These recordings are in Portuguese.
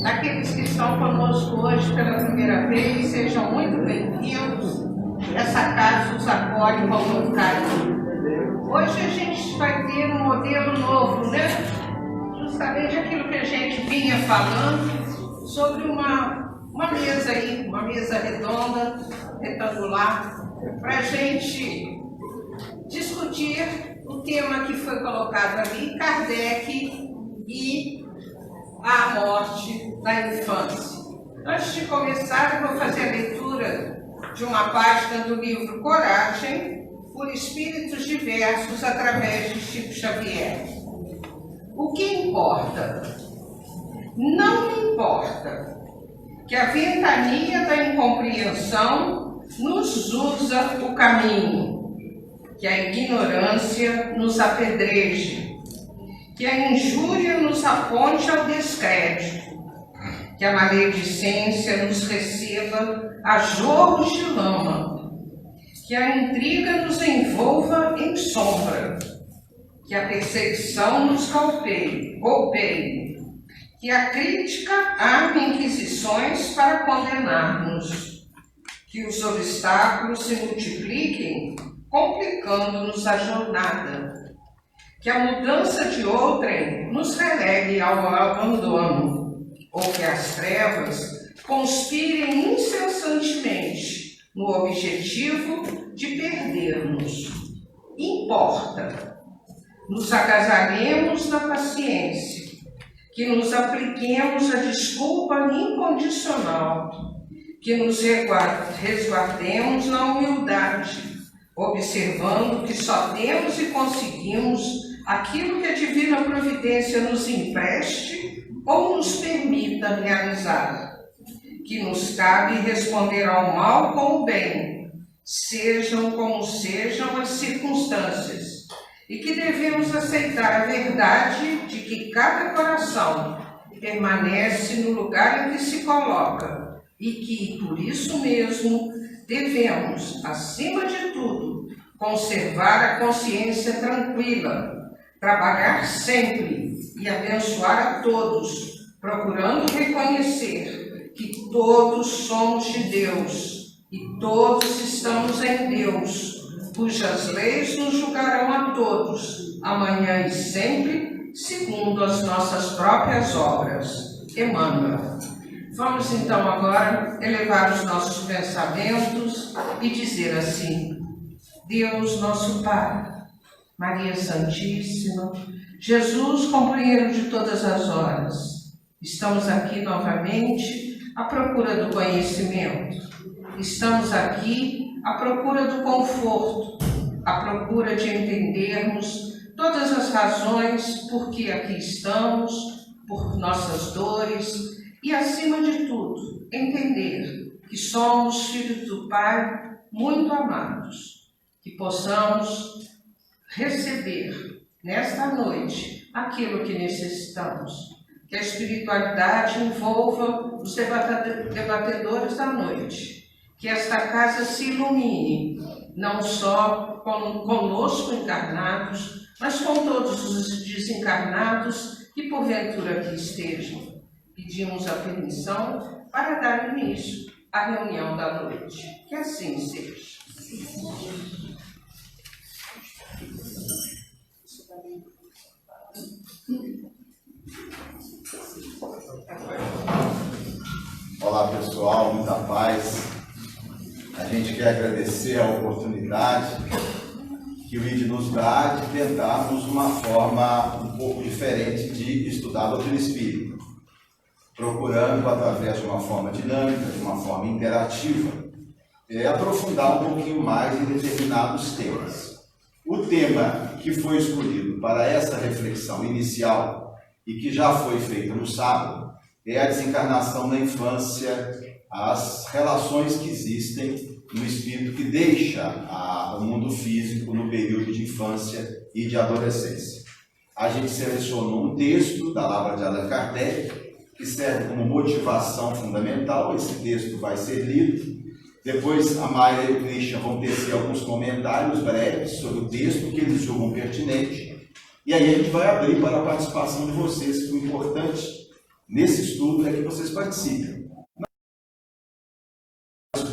Aqueles que estão conosco hoje pela primeira vez, sejam muito bem-vindos. Essa casa os acolhe com muito carinho. Hoje a gente vai ter um modelo novo, né? Justamente aquilo que a gente vinha falando sobre uma mesa aí, uma mesa redonda, retangular, para a gente discutir o tema que foi colocado ali, Kardec e a morte da infância. Antes de começar, eu vou fazer a leitura de uma página do livro Coragem, por Espíritos Diversos, através de Chico Xavier. O que importa? Não importa que a ventania da incompreensão nos usa o caminho, que a ignorância nos apedreje, que a injúria nos aponte ao descrédito, que a maledicência nos receba a jorros de lama, que a intriga nos envolva em sombra, que a perseguição nos golpeie, que a crítica arme inquisições para condenar-nos, que os obstáculos se multipliquem, complicando-nos a jornada, que a mudança de outrem nos relegue ao abandono, ou que as trevas conspirem incessantemente no objetivo de perder-nos. Importa, nos agasalhemos na paciência, que nos apliquemos a desculpa incondicional, que nos resguardemos na humildade, observando que só temos e conseguimos aquilo que a divina providência nos empreste ou nos permita realizar, que nos cabe responder ao mal com o bem, sejam como sejam as circunstâncias, e que devemos aceitar a verdade de que cada coração permanece no lugar em que se coloca, e que, por isso mesmo, devemos, acima de tudo, conservar a consciência tranquila, trabalhar sempre e abençoar a todos, procurando reconhecer que todos somos de Deus e todos estamos em Deus, cujas leis nos julgarão a todos, amanhã e sempre, segundo as nossas próprias obras. Emmanuel. Vamos então agora elevar os nossos pensamentos e dizer assim: Deus nosso Pai, Maria Santíssima, Jesus, companheiro de todas as horas, estamos aqui novamente à procura do conhecimento. Estamos aqui à procura do conforto, à procura de entendermos todas as razões por que aqui estamos, por nossas dores e, acima de tudo, entender que somos filhos do Pai muito amados, que possamos receber nesta noite aquilo que necessitamos. Que a espiritualidade envolva os debatedores da noite. Que esta casa se ilumine, não só conosco encarnados, mas com todos os desencarnados que porventura aqui estejam. Pedimos a permissão para dar início à reunião da noite. Que assim seja. Olá pessoal, muita paz. A gente quer agradecer a oportunidade que o ID nos dá de tentarmos uma forma um pouco diferente de estudar a doutrina espírita, procurando, através de uma forma dinâmica, de uma forma interativa, aprofundar um pouquinho mais em determinados temas. O tema que foi escolhido para essa reflexão inicial e que já foi feito no sábado é a desencarnação na infância, as relações que existem no espírito que deixa o mundo físico no período de infância e de adolescência. A gente selecionou um texto da Lavra de Allan Kardec, que serve como motivação fundamental. Esse texto vai ser lido. Depois a Mayra e o Christian vão tecer alguns comentários breves sobre o texto que eles julgam pertinente. E aí a gente vai abrir para a participação de vocês, que o importante nesse estudo é que vocês participem.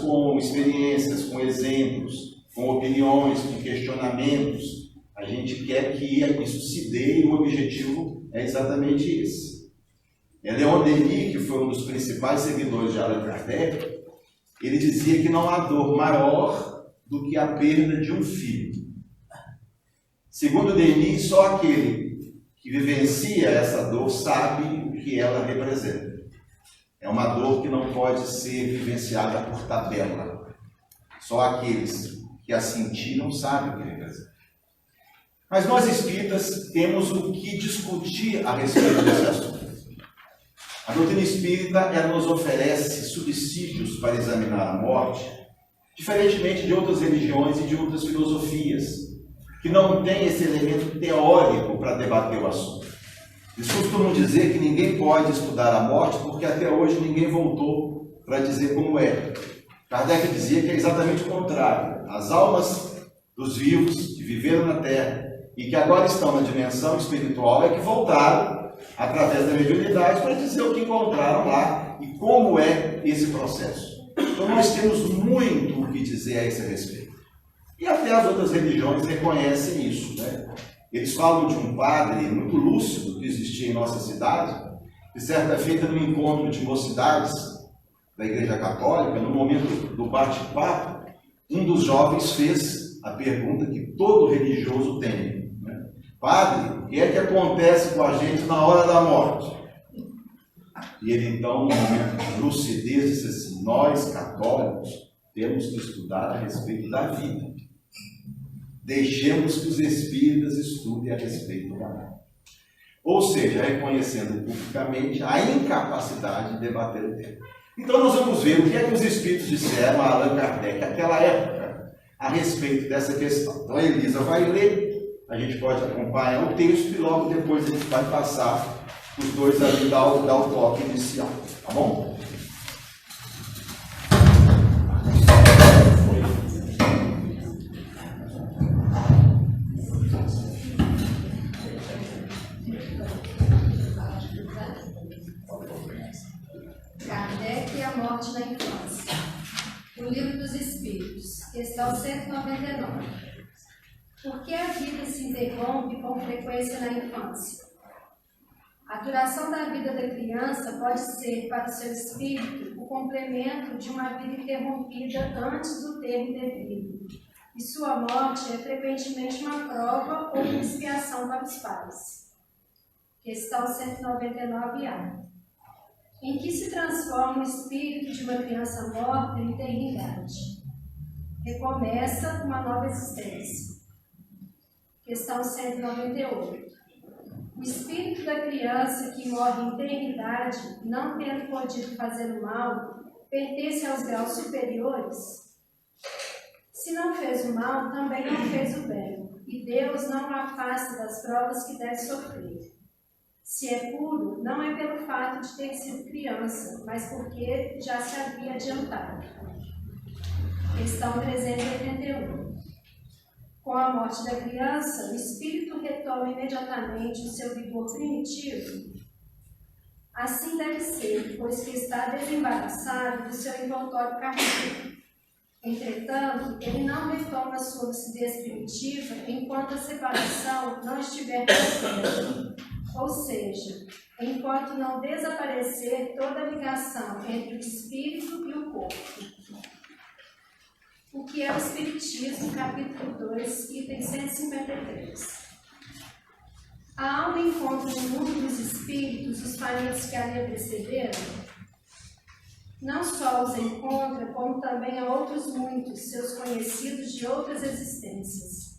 Com experiências, com exemplos, com opiniões, com questionamentos, a gente quer que isso se dê e o objetivo é exatamente esse. Leon Denis, que foi um dos principais seguidores de Allan Kardec, ele dizia que não há dor maior do que a perda de um filho. Segundo Denis, só aquele que vivencia essa dor sabe o que ela representa. É uma dor que não pode ser vivenciada por tabela. Só aqueles que a sentiram sabem o que representa. Mas nós espíritas temos o que discutir a respeito desse assunto. A doutrina espírita ela nos oferece subsídios para examinar a morte, diferentemente de outras religiões e de outras filosofias, que não têm esse elemento teórico para debater o assunto. Eles costumam dizer que ninguém pode estudar a morte porque até hoje ninguém voltou para dizer como é. Kardec dizia que é exatamente o contrário. As almas dos vivos que viveram na Terra e que agora estão na dimensão espiritual é que voltaram através da mediunidade para dizer o que encontraram lá e como é esse processo. Então nós temos muito o que dizer a esse respeito. E até as outras religiões reconhecem isso, né? Eles falam de um padre muito lúcido que existia em nossa cidade, que certa feita no encontro de mocidades da Igreja Católica, no momento do bate-papo, um dos jovens fez a pergunta que todo religioso tem, né? Padre, o que é que acontece com a gente na hora da morte? E ele então, no momento de lucidez, disse assim: nós, católicos, temos que estudar a respeito da vida. Deixemos que os espíritas estudem a respeito da morte. Ou seja, reconhecendo publicamente a incapacidade de debater o tema. Então nós vamos ver o que é que os espíritos disseram a Allan Kardec naquela época a respeito dessa questão. Então a Elisa vai ler, a gente pode acompanhar o texto e logo depois a gente vai passar os dois ali dar o toque inicial. Tá bom? Kardec e a morte na infância. O Livro dos Espíritos, questão 199. Por que a vida se interrompe com frequência na infância? A duração da vida da criança pode ser, para o seu espírito, o complemento de uma vida interrompida antes do termo devido, e sua morte é frequentemente uma prova ou uma expiação para os pais. Questão 199A. Em que se transforma o espírito de uma criança morta em eternidade? Recomeça uma nova existência. Questão 198. O espírito da criança que morre em eternidade, não tendo podido fazer o mal, pertence aos graus superiores? Se não fez o mal, também não fez o bem, e Deus não o afasta das provas que deve sofrer. Se é puro, não é pelo fato de ter sido criança, mas porque já se havia adiantado. Questão 381. Com a morte da criança, o espírito retoma imediatamente o seu vigor primitivo? Assim deve ser, pois que está desembaraçado do seu envoltório carnal. Entretanto, ele não retoma sua lucidez primitiva enquanto a separação não estiver completa. Ou seja, enquanto não desaparecer toda a ligação entre o espírito e o corpo. O que é o Espiritismo, capítulo 2, item 153. A alma encontra no mundo dos espíritos os parentes que ali a precederam? Não só os encontra, como também a outros muitos, seus conhecidos de outras existências.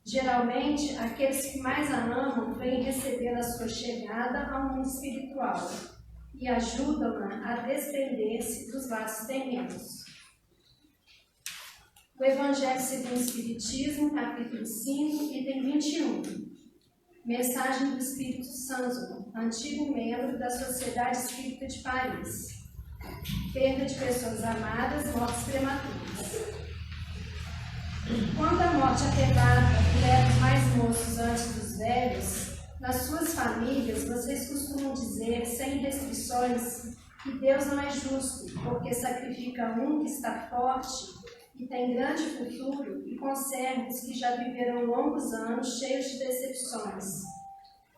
Geralmente, aqueles que mais a amam vêm receber a sua chegada ao mundo espiritual e ajudam-na a desprender-se dos laços terrenos. O Evangelho segundo o Espiritismo, capítulo 5, item 21. Mensagem do Espírito Santo, antigo membro da Sociedade Espírita de Paris. Perda de pessoas amadas, mortes prematuras. Quando a morte arrebata e leva os mais moços antes dos velhos, Nas suas famílias, vocês costumam dizer, sem restrições, que Deus não é justo, porque sacrifica um que está forte e tem grande futuro e conserva os que já viveram longos anos cheios de decepções.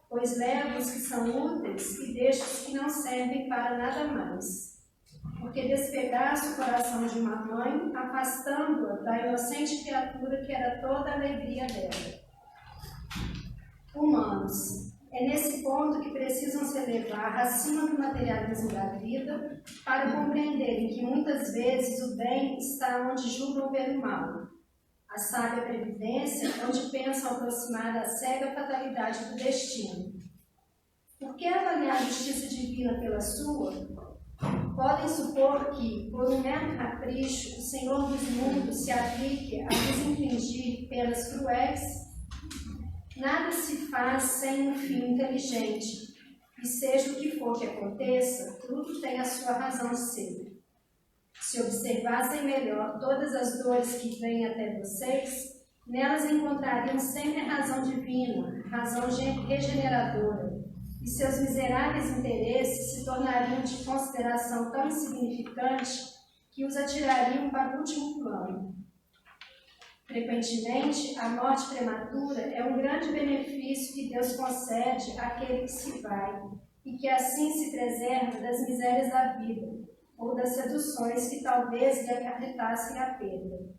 Pois leva os que são úteis e deixa os que não servem para nada mais. Porque despedaça o coração de uma mãe, afastando-a da inocente criatura que era toda a alegria dela. Humanos, é nesse ponto que precisam se elevar acima do materialismo da vida para compreenderem que muitas vezes o bem está onde julgam ver o mal. A sábia previdência, onde pensam aproximar da cega fatalidade do destino. Por que avaliar a justiça divina pela sua? Podem supor que, por um mero capricho, o Senhor dos mundos se aplique a nos infligir penas cruéis? Nada se faz sem um fim inteligente, e seja o que for que aconteça, tudo tem a sua razão de ser. Se observassem melhor todas as dores que vêm até vocês, nelas encontrariam sempre a razão divina, razão regeneradora, e seus miseráveis interesses se tornariam de consideração tão insignificante que os atirariam para o último plano. Frequentemente, a morte prematura é um grande benefício que Deus concede àquele que se vai e que assim se preserva das misérias da vida ou das seduções que talvez lhe acarretassem a perda.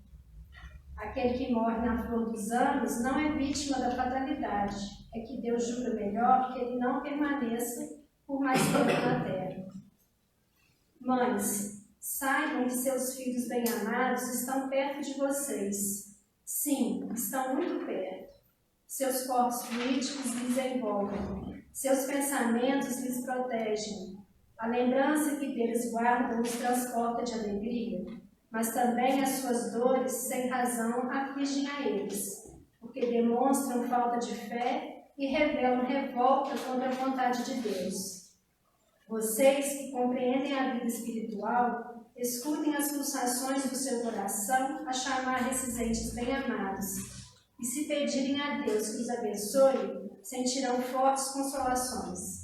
Aquele que morre na flor dos anos não é vítima da fatalidade, é que Deus julga melhor que ele não permaneça por mais tempo na terra. Mães, saibam que seus filhos bem-amados estão perto de vocês. Sim, estão muito perto. Seus corpos fluídicos lhes envolvem. Seus pensamentos lhes protegem. A lembrança que deles guardam os transporta de alegria, mas também as suas dores, sem razão, afligem a eles, porque demonstram falta de fé e revelam revolta contra a vontade de Deus. Vocês que compreendem a vida espiritual, escutem as pulsações do seu coração a chamar esses entes bem-amados, e se pedirem a Deus que os abençoe, sentirão fortes consolações.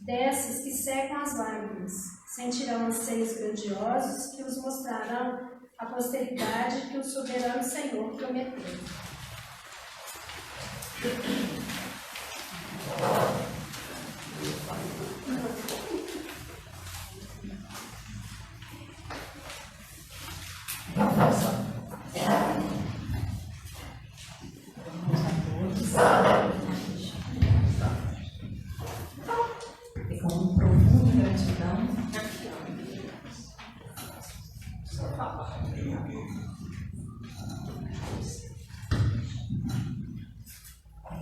Dessas que secam as lágrimas, sentirão anseios grandiosos que os mostrarão a posteridade que o soberano Senhor prometeu.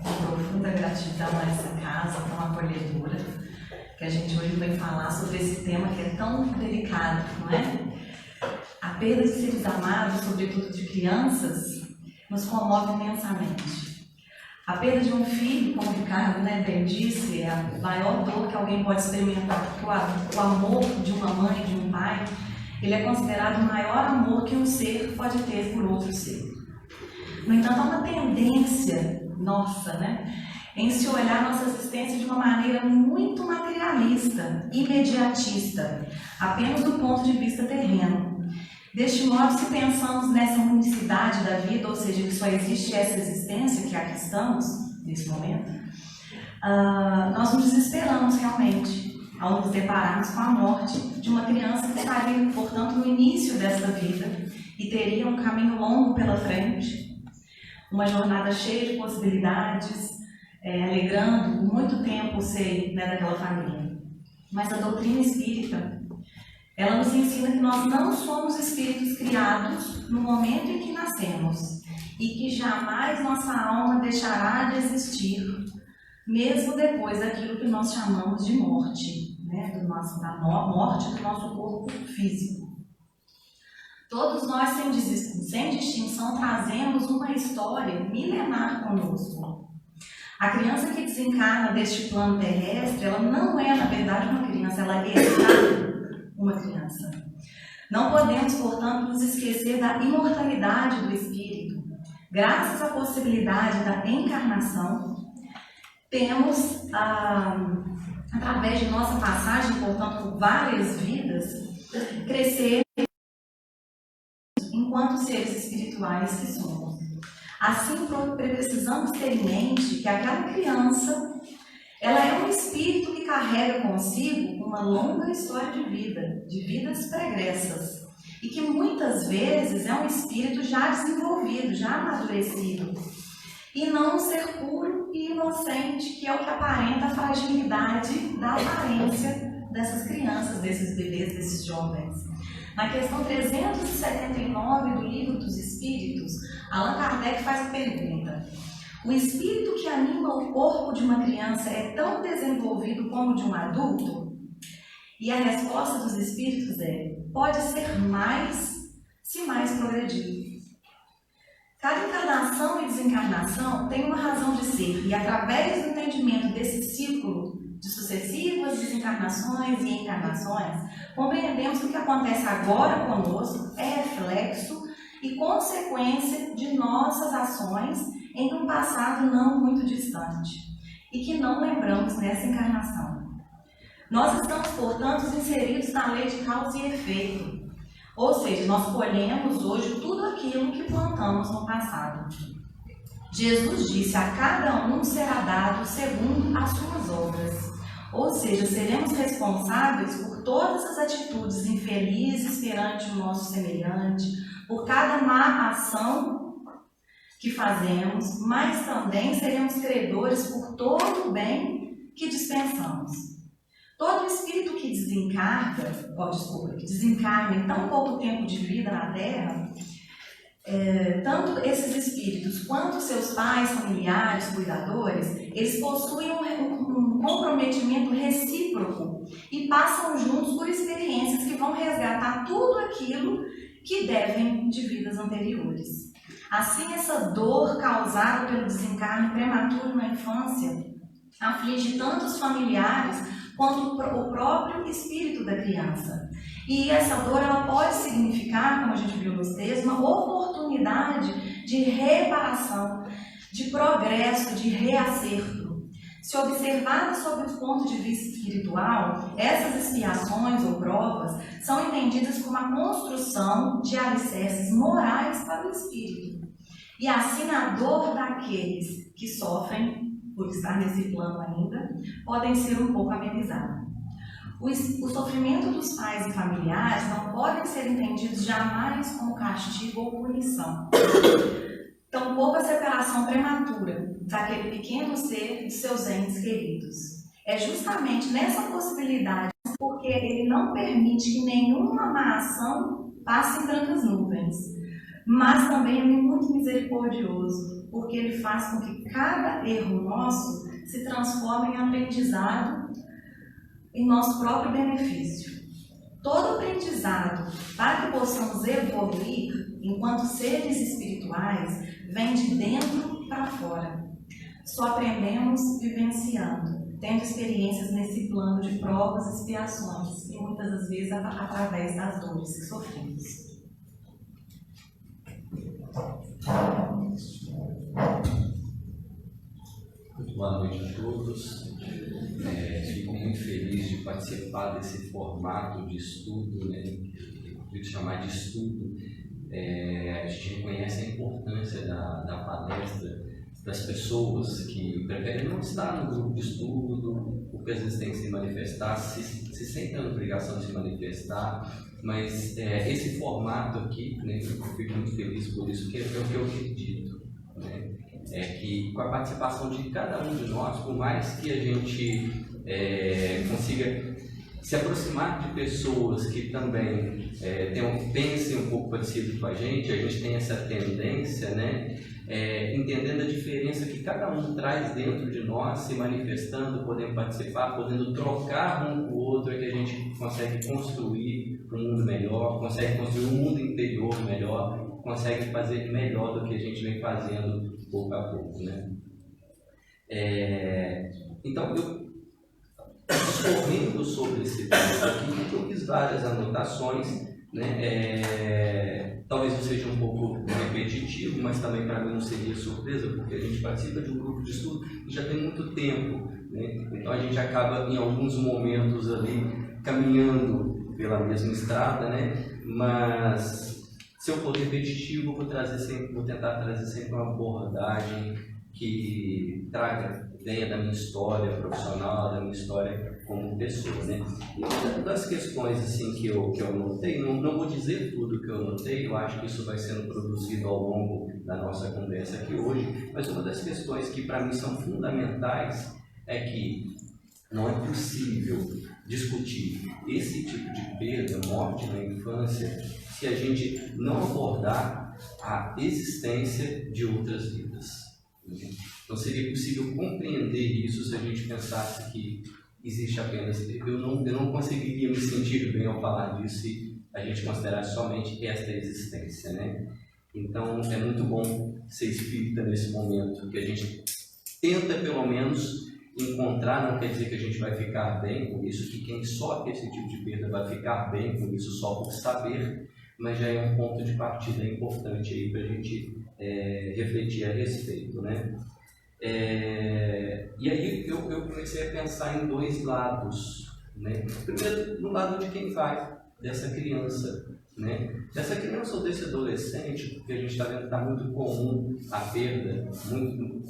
Profunda gratidão a essa casa tão acolhedora, que a gente hoje vai falar sobre esse tema que é tão delicado, não é? A perda de seres amados, sobretudo de crianças, nos comove imensamente. A perda de um filho, como o Ricardo bem disse, é a maior dor que alguém pode experimentar, porque o amor de uma mãe, de um pai, ele é considerado o maior amor que um ser pode ter por outro ser. No entanto, há uma tendência nossa, em se olhar nossa existência de uma maneira muito materialista, imediatista, apenas do ponto de vista terreno. Deste modo, se pensamos nessa unicidade da vida, ou seja, que só existe essa existência, que aqui estamos, nesse momento, nós nos desesperamos realmente ao nos depararmos com a morte de uma criança que estaria, portanto, no início desta vida e teria um caminho longo pela frente, uma jornada cheia de possibilidades, alegrando por muito tempo o ser daquela família. Mas a doutrina espírita, ela nos ensina que nós não somos espíritos criados no momento em que nascemos e que jamais nossa alma deixará de existir, mesmo depois daquilo que nós chamamos de morte, da morte do nosso corpo físico. Todos nós, sem distinção, trazemos uma história milenar conosco. A criança que desencarna deste plano terrestre, ela não é, na verdade, uma criança, ela está uma criança. Não podemos, portanto, nos esquecer da imortalidade do espírito. Graças à possibilidade da encarnação, temos, através de nossa passagem, portanto, por várias vidas, crescer enquanto seres espirituais que somos. Assim, precisamos ter em mente que aquela criança, ela é um espírito que carrega consigo uma longa história de vida, de vidas pregressas, e que muitas vezes é um espírito já desenvolvido, já amadurecido, e não um ser puro e inocente, que é o que aparenta a fragilidade da aparência dessas crianças, desses bebês, desses jovens. Na questão 379 do Livro dos Espíritos, Allan Kardec faz a pergunta: o espírito que anima o corpo de uma criança é tão desenvolvido como o de um adulto? E a resposta dos espíritos é: pode ser mais, se mais progredir. Cada encarnação e desencarnação tem uma razão de ser, e através do entendimento desse ciclo de sucessivas desencarnações e encarnações, compreendemos que o que acontece agora conosco é reflexo e consequência de nossas ações em um passado não muito distante, e que não lembramos nessa encarnação. Nós estamos, portanto, inseridos na lei de causa e efeito. Ou seja, nós colhemos hoje tudo aquilo que plantamos no passado. Jesus disse: a cada um será dado segundo as suas obras. Ou seja, seremos responsáveis por todas as atitudes infelizes perante o nosso semelhante, por cada má ação que fazemos, mas também seremos credores por todo o bem que dispensamos. Todo espírito que desencarna em tão pouco tempo de vida na Terra, tanto esses espíritos quanto seus pais, familiares, cuidadores, eles possuem um comprometimento recíproco e passam juntos por experiências que vão resgatar tudo aquilo que devem de vidas anteriores. Assim, essa dor causada pelo desencarne prematuro na infância aflige tanto os familiares quanto o próprio espírito da criança. E essa dor, ela pode significar, como a gente viu nos textos, uma oportunidade de reparação, de progresso, de reacerto. Se observada sob o ponto de vista espiritual, essas expiações ou provas são entendidas como a construção de alicerces morais para o espírito. E assim a dor daqueles que sofrem por estar nesse plano ainda, podem ser um pouco amenizados. O sofrimento dos pais e familiares não podem ser entendidos jamais como castigo ou punição. Tampouco a separação prematura daquele pequeno ser de seus entes queridos. É justamente nessa possibilidade, porque ele não permite que nenhuma má ação passe em brancas nuvens, mas também é muito misericordioso, porque ele faz com que cada erro nosso se transforme em aprendizado em nosso próprio benefício. Todo aprendizado, para que possamos evoluir enquanto seres espirituais, vem de dentro para fora. Só aprendemos vivenciando, tendo experiências nesse plano de provas e expiações, e muitas das vezes através das dores que sofremos. Muito boa noite a todos. Fico muito feliz de participar desse formato de estudo, né, de chamar de estudo. A gente reconhece a importância da palestra das pessoas que preferem não estar no grupo de estudo, porque às vezes tem que se manifestar, se sentem na obrigação de se manifestar, mas esse formato aqui, né, eu fico muito feliz por isso, que é o que eu acredito, né? É que com a participação de cada um de nós, por mais que a gente consiga se aproximar de pessoas que também pensem um pouco parecido com a gente tem essa tendência, né? Entendendo a diferença que cada um traz dentro de nós, se manifestando, podendo participar, podendo trocar um com o outro, é que a gente consegue construir um mundo melhor, consegue construir um mundo interior melhor, consegue fazer melhor do que a gente vem fazendo pouco a pouco, né? Então, eu discorrendo sobre esse texto aqui, eu fiz várias anotações, né? Talvez eu seja um pouco repetitivo, repetitivo, mas também para mim não seria surpresa, porque a gente participa de um grupo de estudo que já tem muito tempo, né? Então a gente acaba em alguns momentos ali caminhando pela mesma estrada, né? Mas se eu for repetitivo, vou tentar trazer sempre uma abordagem que traga ideia da minha história profissional, da minha história como pessoa, né? E uma das questões assim que eu notei, não vou dizer tudo que eu notei, eu acho que isso vai sendo produzido ao longo da nossa conversa aqui hoje, mas uma das questões que para mim são fundamentais é que não é possível discutir esse tipo de perda, morte na infância, se a gente não abordar a existência de outras vidas. Não seria possível compreender isso se a gente pensasse que existe apenas... Eu não conseguiria me sentir bem ao falar disso se a gente considerasse somente esta existência, né? Então, é muito bom ser espírita nesse momento, que a gente tenta, pelo menos, encontrar, não quer dizer que a gente vai ficar bem com isso, que quem sofre esse tipo de perda vai ficar bem com isso só por saber, mas já é um ponto de partida importante aí para a gente refletir a respeito, né? E aí eu comecei a pensar em dois lados, né? Primeiro, no lado de quem vai, dessa criança, né? Dessa criança ou desse adolescente, porque a gente está vendo que está muito comum a perda,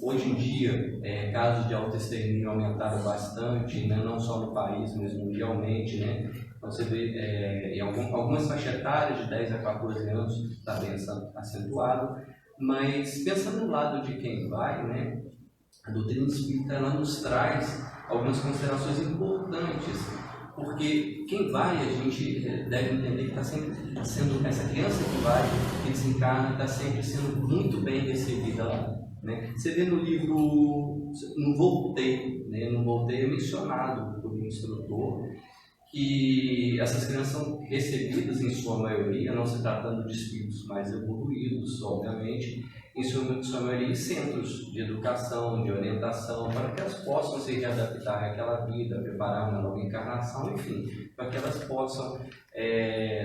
hoje em dia casos de autoextermínio aumentaram bastante, né? Não só no país, mas mundialmente, né? Então você vê em algumas faixas etárias de 10 a 14 anos está bem acentuado, mas pensando no lado de quem vai, né? A doutrina espírita ela nos traz algumas considerações importantes, porque quem vai, a gente deve entender que está sempre sendo, essa criança que vai, que desencarna, está sempre sendo muito bem recebida lá, né? Você vê no livro, no Voltei, né? No Voltei é mencionado por um instrutor que essas crianças são recebidas em sua maioria, não se tratando de espíritos mais evoluídos, obviamente, em sua maioria em centros de educação, de orientação, para que elas possam se readaptar àquela vida, preparar uma nova encarnação, enfim, para que elas possam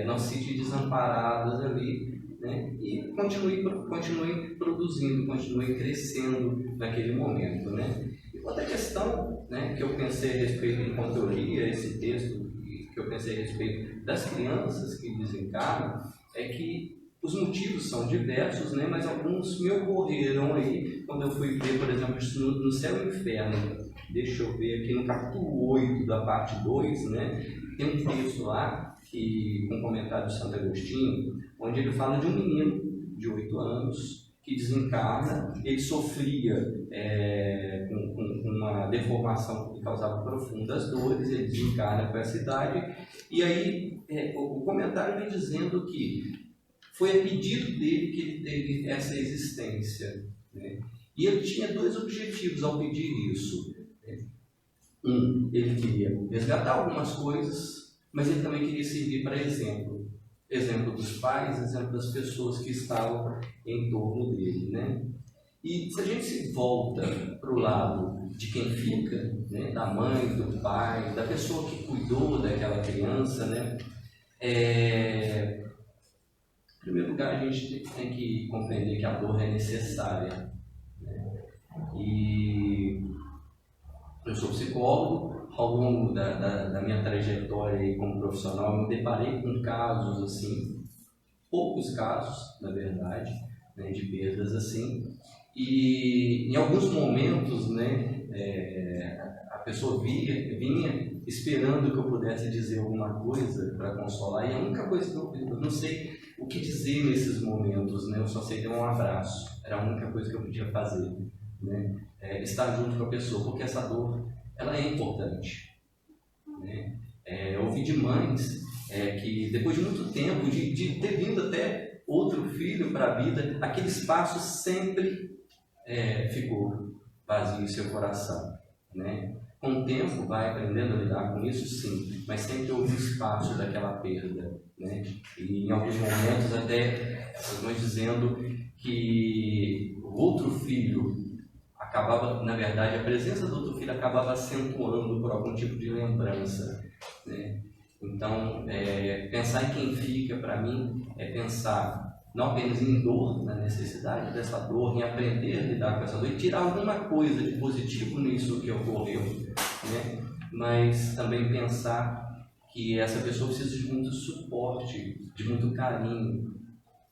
não se sentir desamparadas ali, né? E continuem produzindo, continuem crescendo naquele momento, né? E outra questão, né, que eu pensei a respeito, enquanto eu lia esse texto, que eu pensei a respeito das crianças que desencarnam, é que os motivos são diversos, né, mas alguns me ocorreram aí, quando eu fui ver, por exemplo, no Céu e Inferno. Deixa eu ver aqui no capítulo 8 da parte 2, né, tem um texto lá, com um comentário de Santo Agostinho, onde ele fala de um menino de 8 anos, que desencarna, ele sofria com uma deformação que causava profundas dores, ele desencarna com essa idade, e aí o comentário vem dizendo que foi a pedido dele que ele teve essa existência, né? E ele tinha dois objetivos ao pedir isso. Ele queria resgatar algumas coisas, mas ele também queria servir para exemplo. Exemplo dos pais, exemplo das pessoas que estavam em torno dele, né? E se a gente se volta para o lado de quem fica, né? Da mãe, do pai, da pessoa que cuidou daquela criança, né? Em primeiro lugar, a gente tem que compreender que a dor é necessária, né? E eu sou psicólogo. Ao longo da minha trajetória aí como profissional, eu me deparei com casos assim, poucos casos, na verdade, né, de perdas assim, e em alguns momentos, né, a pessoa vinha esperando que eu pudesse dizer alguma coisa para consolar, e a única coisa que eu não sei o que dizer nesses momentos, né, eu só sei dar um abraço, era a única coisa que eu podia fazer, né, estar junto com a pessoa, porque essa dor ela é importante, né? Eu ouvi de mães que depois de muito tempo de ter vindo até outro filho para a vida, aquele espaço sempre ficou vazio em seu coração, né? Com o tempo vai aprendendo a lidar com isso, sim, mas sempre houve espaço daquela perda, né? E em alguns momentos até as mães dizendo que o outro filho acabava, na verdade, a presença do outro filho acabava acentuando por algum tipo de lembrança, né? Então, pensar em quem fica, para mim, é pensar não apenas em dor, na necessidade dessa dor, em aprender a lidar com essa dor e tirar alguma coisa de positivo nisso que ocorreu, né? Mas também pensar que essa pessoa precisa de muito suporte, de muito carinho,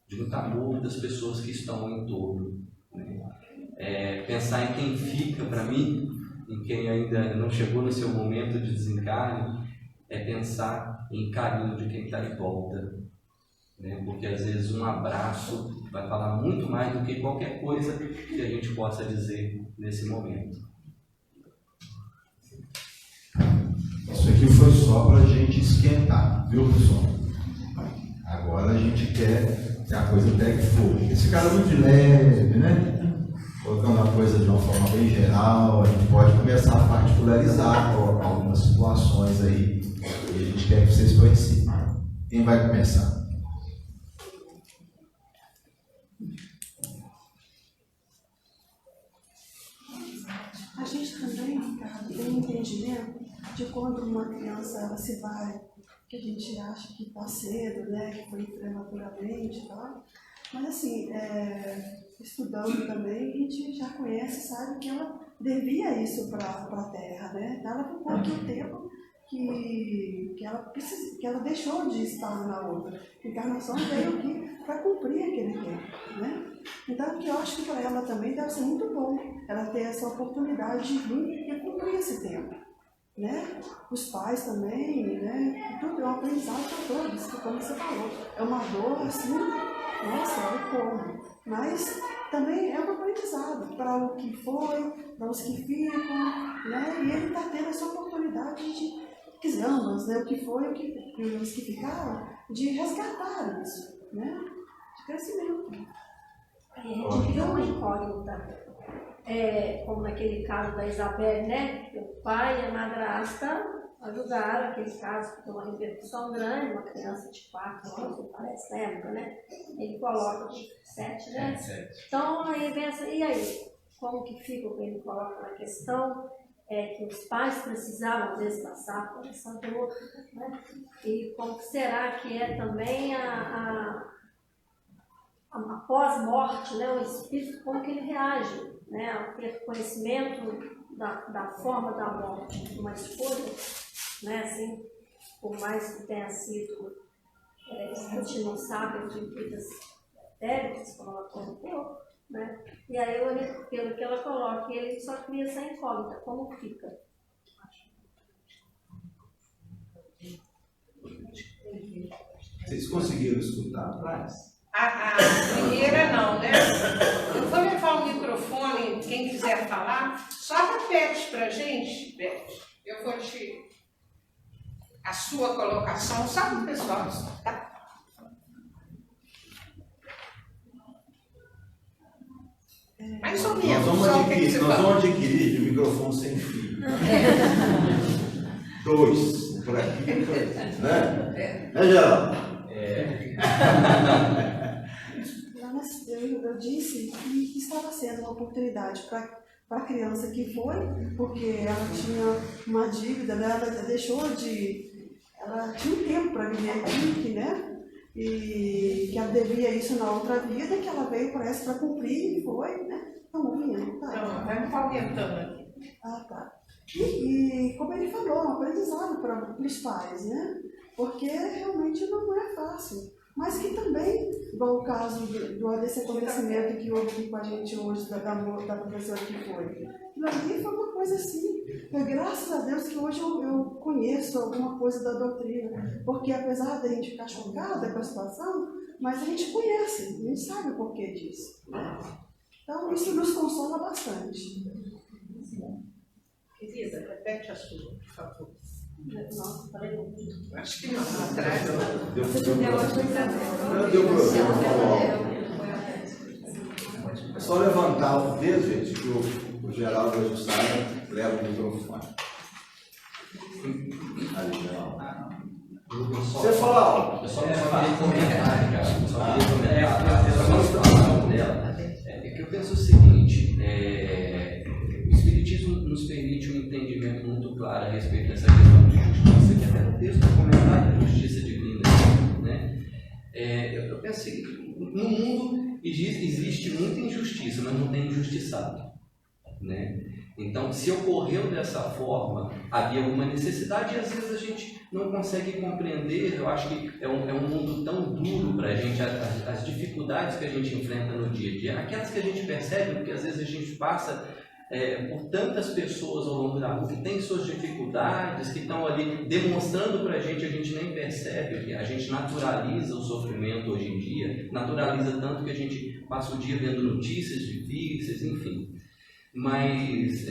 de muito amor das pessoas que estão em torno, né? Pensar em quem fica, para mim, em quem ainda não chegou no seu momento de desencarne, é pensar em carinho de quem está em volta, né? Porque às vezes um abraço vai falar muito mais do que qualquer coisa que a gente possa dizer nesse momento. Isso aqui foi só para a gente esquentar, viu, pessoal? Agora a gente quer que a coisa pegue fogo. Esse cara é muito leve, né? Colocando a coisa de uma forma bem geral, a gente pode começar a particularizar algumas situações aí e a gente quer que vocês participem. Quem vai começar? A gente também, Ricardo, tem um entendimento de quando uma criança ela se vai, que a gente acha que está cedo, né, que foi prematuramente e tal. Mas assim, estudando também, a gente já conhece, sabe que ela devia isso para a Terra, né? Ela ficou aqui o tempo que ela deixou de estar na outra. A encarnação veio aqui para cumprir aquele tempo, né? Então, que eu acho que para ela também deve ser muito bom ela ter essa oportunidade de vir e cumprir esse tempo, né? Os pais também, né? Tudo é um aprendizado para todos, como você falou. É uma dor assim, nossa, é o como. Mas também é um aprendizado para o que foi, para os que ficam, né? E ele está tendo essa oportunidade de, ambos, né? O que foi e os que ficaram, de resgatar isso, né? De crescimento. A gente cria uma incógnita, como naquele caso da Isabel, né? Que o pai e a madrasta ajudaram aquele caso que tem uma repercussão grande, uma criança de 4 anos, parece, na época, né? Ele coloca 7, né? 7. Então, aí vem essa, e aí? Como que fica o que ele coloca na questão? Que os pais precisavam, às vezes, passar por essa dor, né? E como que será que é também a pós-morte, né? O espírito, como que ele reage, né? Ao ter conhecimento da forma da morte de uma esposa, né? Assim, por mais que tenha sido, a gente não sabe de vidas etéricas, como ela colocou, né? E aí, pelo que ela coloca, ele só cria essa incógnita, como fica? Vocês conseguiram escutar atrás? A primeira não, né? Eu vou levar o microfone, quem quiser falar, só repete pra gente, Beth. Eu vou te... a sua colocação, só para o pessoal, tá? Mais ou menos. Nós vamos adquirir de microfone sem fio. 2, por aqui, né? Né, Geraldo? Eu disse que estava sendo uma oportunidade para a criança que foi, porque ela tinha uma dívida, né? Ela deixou de... Ela tinha um tempo para viver aqui, né? E que ela devia isso na outra vida, que ela veio para cumprir e foi, né? Então, ouvindo, tá? Não, vai me aumentando aqui. Ah, tá. E como ele falou, um aprendizado para os pais, né? Porque realmente não é fácil. Mas que também, igual o caso desse acontecimento que houve aqui com a gente hoje, da professora que foi. Aquilo ali foi uma coisa assim, graças a Deus que hoje eu conheço alguma coisa da doutrina. Porque apesar da gente ficar chocada com a situação, mas a gente conhece, a gente sabe o porquê disso. Então isso nos consola bastante. Querida, repete a sua, por favor. Nossa, falei muito. Acho que não, atrás. Deu problema. É só levantar o dedo, gente, que o Geraldo vai ajustar, leva o microfone. Aí, Geraldo. Você fala algo. Eu só queria comentar, cara. Eu só queria comentar dela. É que eu penso o seguinte, o Espiritismo nos permite um entendimento muito claro a respeito dessa questão de justiça, que até no texto do comentário da justiça divina, né? Eu penso que no mundo existe muita injustiça, mas não tem injustiçado, né? Então, se ocorreu dessa forma, havia alguma necessidade e às vezes a gente não consegue compreender. Eu acho que é um mundo tão duro para a gente, as dificuldades que a gente enfrenta no dia a dia, aquelas que a gente percebe, porque às vezes a gente passa por tantas pessoas ao longo da rua que têm suas dificuldades, que estão ali demonstrando para a gente nem percebe, que a gente naturaliza o sofrimento hoje em dia, naturaliza tanto que a gente passa o dia vendo notícias difíceis, enfim. Mas,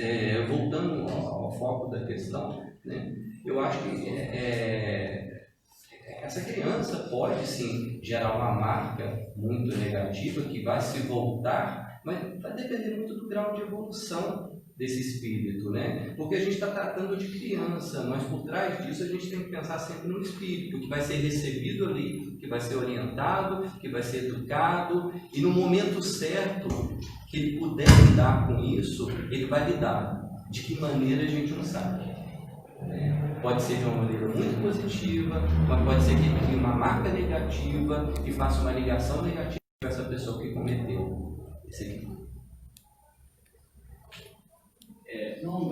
voltando ao foco da questão, né, eu acho que essa criança pode, sim, gerar uma marca muito negativa que vai se voltar, mas vai depender muito do grau de evolução desse espírito, né? Porque a gente está tratando de criança, mas por trás disso a gente tem que pensar sempre no espírito, que vai ser recebido ali, que vai ser orientado, que vai ser educado, e no momento certo que ele puder lidar com isso, ele vai lidar. De que maneira a gente não sabe. Pode ser de uma maneira muito positiva, mas pode ser que ele crie uma marca negativa e faça uma ligação negativa com essa pessoa que cometeu esse crime. Não,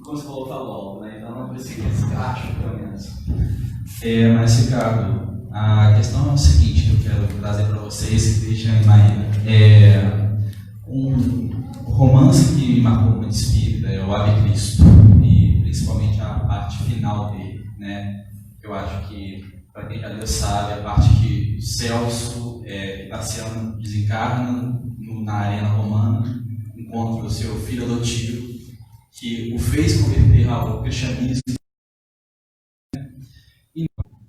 como você falou, tá logo, né? Então não precisa esse acho, pelo menos. Mas, Ricardo, a questão é o seguinte que eu quero trazer para vocês, Cristian e Maíra. Um romance que marcou muito espírita é o Ave Cristo, e principalmente a parte final dele, né? Eu acho que, para quem já leu sabe, a parte que Celso e Tassiano desencarnam na arena romana, encontra o seu filho adotivo, que o fez converter ao cristianismo.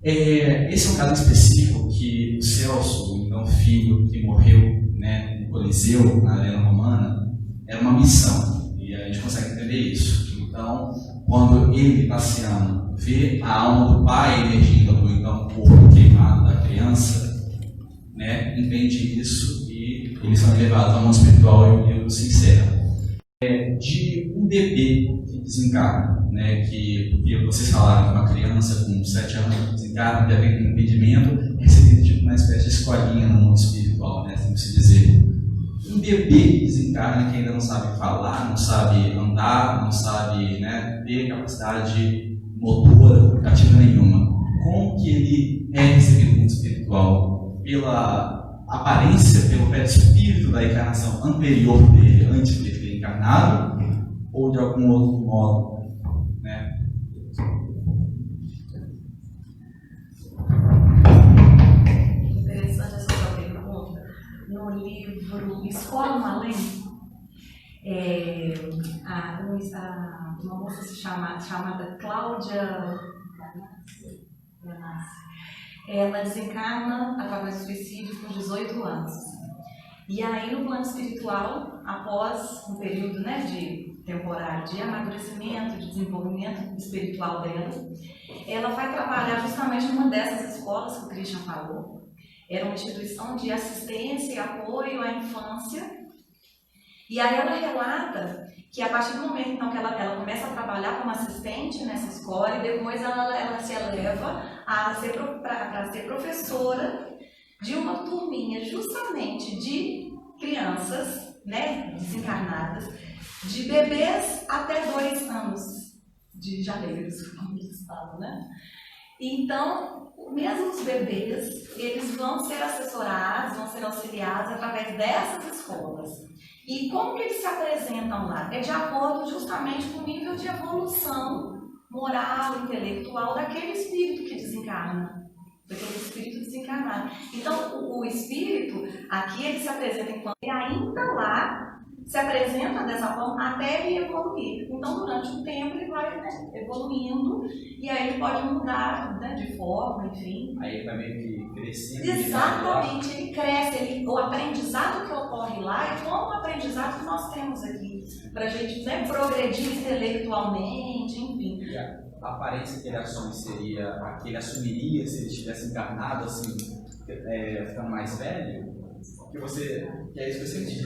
Esse é um caso específico que o Celso, então filho que morreu, né, no Coliseu, na arena romana, era uma missão, e a gente consegue entender isso. Então, quando ele, Tassiano, vê a alma do pai emergindo do então corpo queimado da criança, né, entende isso e eles são levados ao mundo espiritual e eu sincero. De um bebê que desencarna, né, que vocês falaram que uma criança com 7 anos que desencarna, já tem um impedimento, é recebido tipo uma espécie de escolinha no mundo espiritual, né, assim se dizer. Um bebê que desencarna, que ainda não sabe falar, não sabe andar, não sabe, né, ter capacidade motora, ativa nenhuma, como que ele é recebido no mundo espiritual? Pela aparência, pelo perispírito da encarnação anterior dele, antes de ter encarnado, ou de algum outro modo, né? Interessante essa sua pergunta. No livro Escola no Além, uma moça chamada Cláudia Ganassi, ela desencarna através do suicídio com 18 anos. E aí, no plano espiritual, após um período, né, de temporário de amadurecimento, de desenvolvimento espiritual dela, ela vai trabalhar justamente numa dessas escolas que o Christian falou. Era uma instituição de assistência e apoio à infância. E aí ela relata que a partir do momento então, que ela começa a trabalhar como assistente nessa escola, e depois ela se eleva para ser professora de uma turminha justamente de crianças, né, desencarnadas, de bebês até 2 anos de janeiro, como eles falam, né? Então, mesmo os bebês, eles vão ser assessorados, vão ser auxiliados através dessas escolas. E como que eles se apresentam lá? É de acordo justamente com o nível de evolução moral, intelectual daquele espírito que desencarna. Daquele espírito desencarnado. Então, o espírito, aqui ele se apresenta enquanto ele ainda lá, se apresenta dessa forma até ele evoluir. Então, durante um tempo, ele vai, né, evoluindo, e aí ele pode mudar, né, de forma, enfim. Aí ele vai meio que crescendo. Exatamente, ele cresce. O aprendizado que ocorre lá é como o aprendizado que nós temos aqui, para a gente, né, progredir intelectualmente, enfim. A aparência que ele assume seria a que ele assumiria se ele estivesse encarnado, assim, ficando mais velho? Que é isso que eu senti.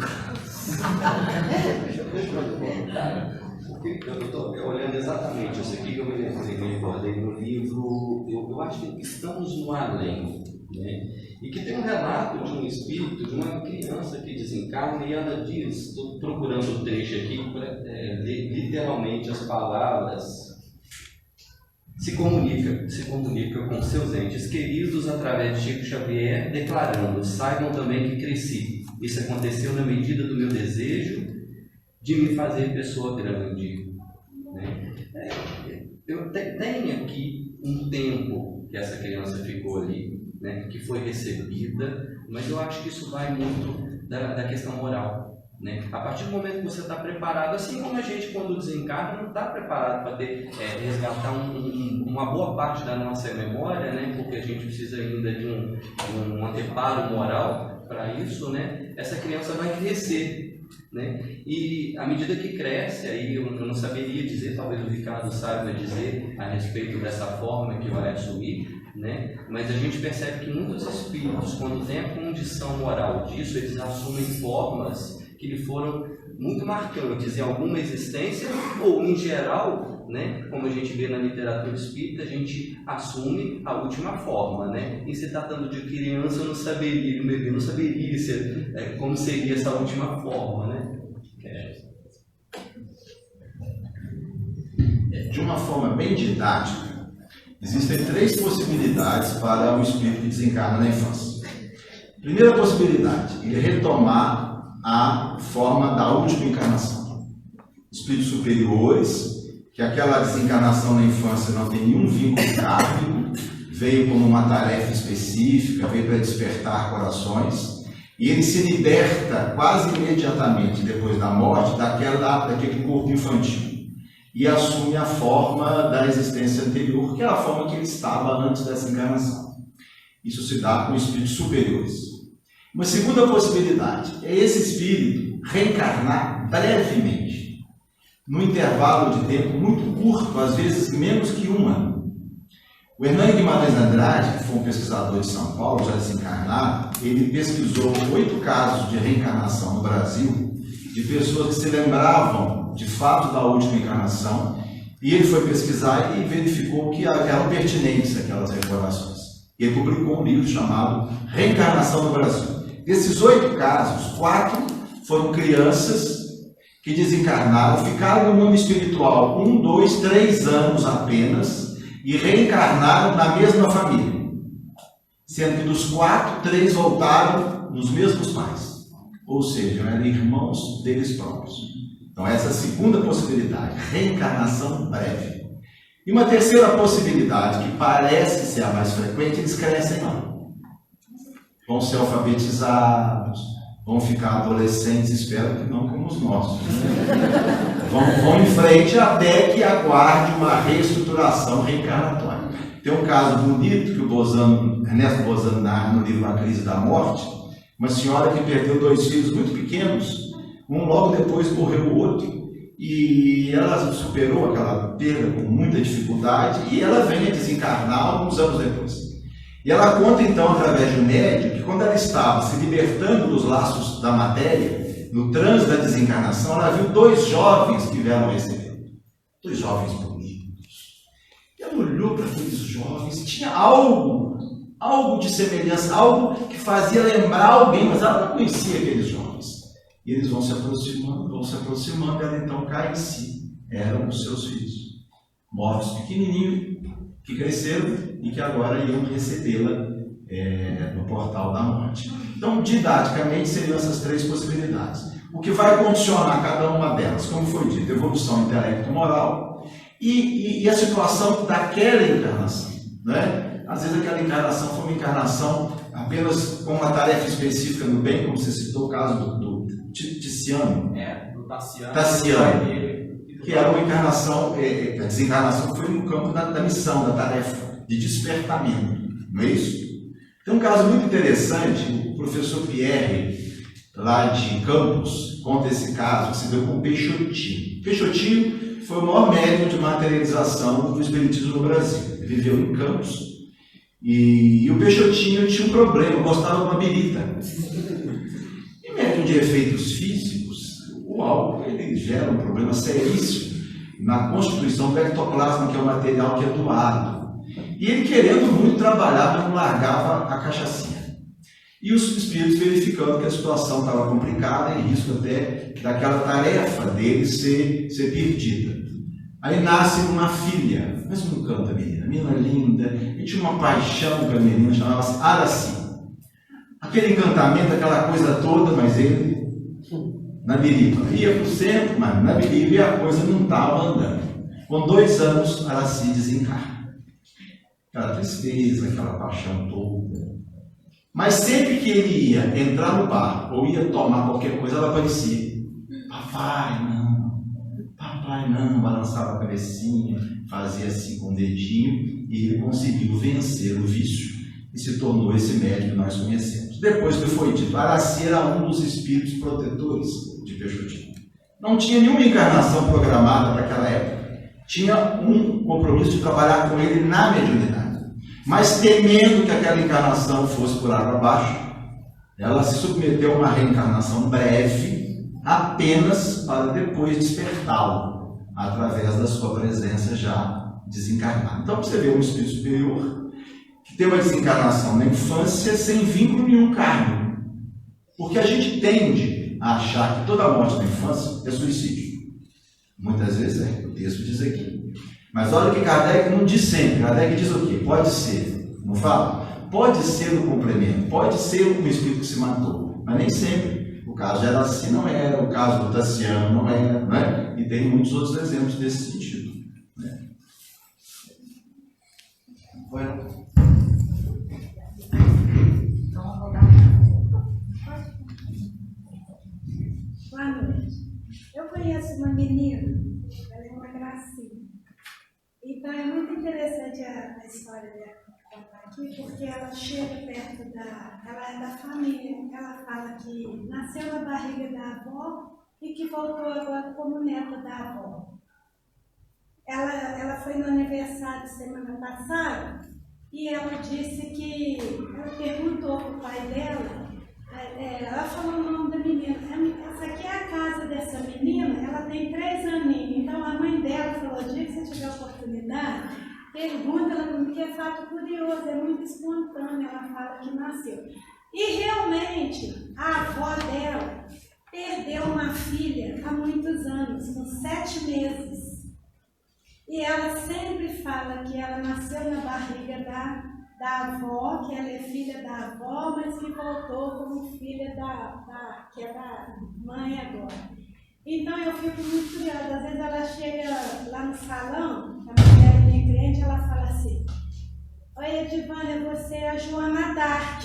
Eu estou olhando exatamente isso aqui que eu me recordei no livro. Eu acho que estamos no além. né? E que tem um relato de um espírito, de uma criança que desencarna, e ela diz, estou procurando o trecho aqui, para ler literalmente as palavras, se comunica com seus entes queridos através de Chico Xavier, declarando: saibam também que cresci. Isso aconteceu na medida do meu desejo de me fazer pessoa grande. Né? Eu tenho aqui um tempo que essa criança ficou ali, né, que foi recebida, mas eu acho que isso vai muito da questão moral. Né? A partir do momento que você está preparado, assim como a gente quando desencarna não está preparado para resgatar uma boa parte da nossa memória, né? Porque a gente precisa ainda de um anteparo moral para isso, né? Essa criança vai crescer, né? E à medida que cresce, aí eu não saberia dizer, talvez o Ricardo saiba dizer a respeito dessa forma que vai assumir, né? Mas a gente percebe que muitos espíritos, quando têm a condição moral disso, eles assumem formas que lhe foram muito marcantes em alguma existência, ou em geral, né, como a gente vê na literatura espírita, a gente assume a última forma, né? E se tratando de criança, eu não saberia, um bebê não saberia como seria essa última forma, né? De uma forma bem didática, existem 3 possibilidades para o espírito que desencarna na infância. Primeira possibilidade, ele retomar a forma da última encarnação. Espíritos superiores, que aquela desencarnação na infância não tem nenhum vínculo kármico, veio como uma tarefa específica, veio para despertar corações, e ele se liberta quase imediatamente depois da morte daquele corpo infantil e assume a forma da existência anterior, que é a forma que ele estava antes dessa encarnação. Isso se dá com espíritos superiores. Uma segunda possibilidade é esse espírito reencarnar brevemente, num intervalo de tempo muito curto, às vezes menos que 1 ano. O Hernani Guimarães Andrade, que foi um pesquisador de São Paulo, já desencarnado, ele pesquisou 8 casos de reencarnação no Brasil, de pessoas que se lembravam de fato da última encarnação, e ele foi pesquisar e verificou que eram pertinentes aquelas recordações. Ele publicou um livro chamado Reencarnação no Brasil. Desses 8 casos, 4 foram crianças que desencarnaram, ficaram no mundo espiritual 1, 2, 3 anos apenas e reencarnaram na mesma família. Sendo que dos 4, 3 voltaram nos mesmos pais. Ou seja, eram irmãos deles próprios. Então essa é a segunda possibilidade, reencarnação breve. E uma terceira possibilidade, que parece ser a mais frequente, eles crescem lá. Vão ser alfabetizados, vão ficar adolescentes, espero que não como os nossos. Vão em frente até que aguarde uma reestruturação reencarnatória. Tem um caso bonito que o Ernesto Bozano narra no livro A Crise da Morte, uma senhora que perdeu 2 filhos muito pequenos, um logo depois morreu o outro, e ela superou aquela perda com muita dificuldade, e ela vem a desencarnar alguns anos depois. E ela conta então, através de um médium, que quando ela estava se libertando dos laços da matéria, no trânsito da desencarnação, ela viu 2 jovens que vieram receber. 2 jovens bonitos. E ela olhou para aqueles jovens e tinha algo de semelhança, algo que fazia lembrar alguém, mas ela não conhecia aqueles jovens. E eles vão se aproximando, e ela então cai em si. Eram os seus filhos, mortos pequenininhos, que cresceram e que agora iam recebê-la no portal da morte. Então, didaticamente, seriam essas 3 possibilidades. O que vai condicionar cada uma delas, como foi dito, evolução intelecto-moral e a situação daquela encarnação. Né? Às vezes aquela encarnação foi uma encarnação apenas com uma tarefa específica no bem, como você citou o caso do Tiziano. Do Tassiano, que era uma encarnação, a desencarnação foi no campo da missão, da tarefa, de despertamento, não é isso? Tem um caso muito interessante, o professor Pierre, lá de Campos, conta esse caso, que se deu com o Peixotinho. Peixotinho foi o maior médium de materialização do espiritismo no Brasil. Ele viveu em Campos, e o Peixotinho tinha um problema, gostava de uma birita. E médium de efeitos físicos, o álcool ele gera um problema seríssimo na constituição do ectoplasma, que é o material que é doado. E ele querendo muito trabalhar, mas não largava a cachaçinha. E os espíritos verificando que a situação estava complicada e risco até daquela tarefa dele ser perdida. Aí nasce uma filha, mas não canta a menina linda, e tinha uma paixão com a menina, chamava-se Araci. Aquele encantamento, aquela coisa toda, mas ele, na biriba, ia para o centro, mas na biriba e a coisa não estava andando. Com 2 anos, Araci desencarna. Aquela tristeza, aquela paixão toda. Mas sempre que ele ia entrar no bar ou ia tomar qualquer coisa, ela aparecia. Papai, não, balançava a cabecinha, fazia assim com o dedinho e ele conseguiu vencer o vício e se tornou esse médium que nós conhecemos. Depois que foi dito, Araci era um dos espíritos protetores de Peixotinho. Não tinha nenhuma encarnação programada para aquela época. Tinha um compromisso de trabalhar com ele na mediunidade. Mas temendo que aquela encarnação fosse por água abaixo, ela se submeteu a uma reencarnação breve, apenas para depois despertá-lo, através da sua presença já desencarnada. Então você vê um espírito superior que tem uma desencarnação na infância sem vínculo nenhum kármico. Porque a gente tende a achar que toda morte na infância é suicídio. Muitas vezes é, o texto diz aqui. Mas olha que Kardec não diz sempre. Kardec diz o quê? Pode ser, não fala? Pode ser no complemento, pode ser um espírito que se matou, mas nem sempre. O caso de Araci não era, o caso do Tassiano não era, né? E tem muitos outros exemplos desse sentido. Né? Então, eu vou dar Boa noite. Eu conheço uma menina, ela é uma gracinha. Então é muito interessante a história dela contar aqui, porque ela chega perto ela é da família, ela fala que nasceu na barriga da avó e que voltou agora como neta da avó. Ela foi no aniversário semana passada e ela disse que, ela perguntou para o pai dela, ela falou o nome da menina, essa aqui é a casa dessa menina, ela tem 3 aninhos, então a mãe dela falou, dia que você tiver oportunidade, pergunta, ela porque é fato curioso, é muito espontâneo, ela fala que nasceu. E realmente, a avó dela perdeu uma filha há muitos anos, com 7 meses. E ela sempre fala que ela nasceu na barriga da avó, que ela é filha da avó, mas que voltou como filha que é da mãe agora. Então eu fico muito curiosa, às vezes ela chega lá no salão, a mulher é minha cliente, ela fala assim, oi Edivânia, você é a Joana Dark.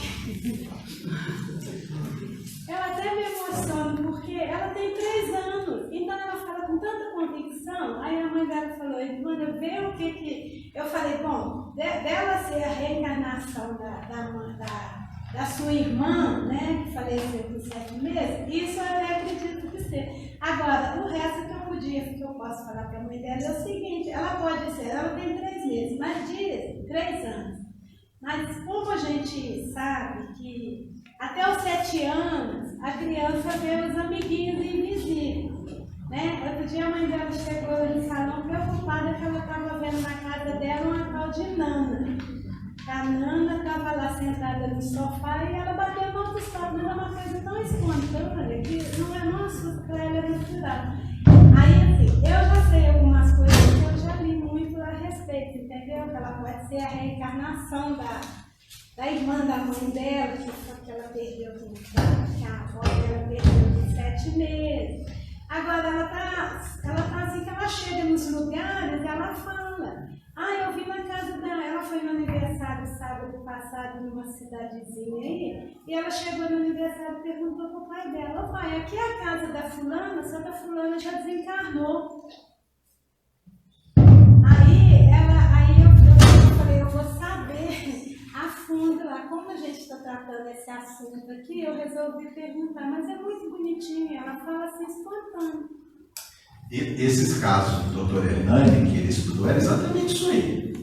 Eu até me emociono, porque ela tem 3 anos, então ela fala com tanta convicção, aí a mãe dela falou, Edivânia, vê o que... Eu falei, bom, dela ser a reencarnação da sua irmã, né, que faleceu por 7 meses, isso eu até acredito que seja. Agora, o resto que eu posso falar para a mãe dela é o seguinte, ela pode ser, ela tem 3 meses, mas diz 3 anos. Mas como a gente sabe que até os 7 anos a criança vê os amiguinhos invisíveis, né? Outro dia a mãe dela chegou no salão preocupada que ela estava vendo na casa dela uma tal de Nana. A Nana estava lá sentada no sofá e ela bateu no outro sofá, mas é uma coisa tão espontânea que não é nossa, para ela é natural. Aí assim, eu já sei algumas coisas que eu já li muito a respeito, entendeu? Que ela pode ser a reencarnação da irmã da mãe dela, que ela perdeu que a avó dela perdeu com 7 meses. Agora ela tá assim que ela chega nos lugares e ela fala. Eu vi na casa dela, ela foi no aniversário sábado passado numa cidadezinha aí, e ela chegou no aniversário e perguntou pro pai dela, pai, aqui é a casa da fulana, só que a fulana já desencarnou. Aí eu falei, eu vou saber a fundo lá, como a gente está tratando esse assunto aqui, eu resolvi perguntar, mas é muito bonitinho, ela fala assim, espontâneo. E esses casos do doutor Hernani, que ele estudou, era exatamente isso aí.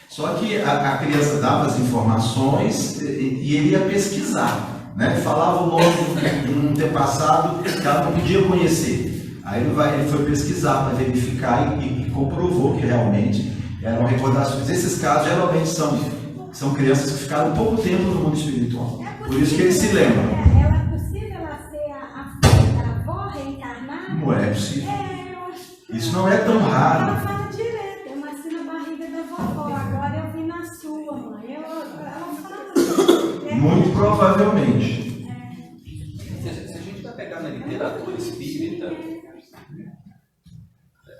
Só que a criança dava as informações e ele ia pesquisar, né? Falava o nome de um antepassado que ela não podia conhecer. Aí ele foi pesquisar para verificar e comprovou que realmente Eram recordações. Esses casos geralmente são crianças que ficaram pouco tempo no mundo espiritual. Por isso que eles se lembram. É possível ela ser a filha da avó reencarnada? Não é possível. Eu acho que Isso não é tão raro. ela fala direto, eu nasci na barriga da vovó, agora eu vim na sua, mãe. Ela fala. Muito provavelmente. Se a gente vai pegar na literatura espírita,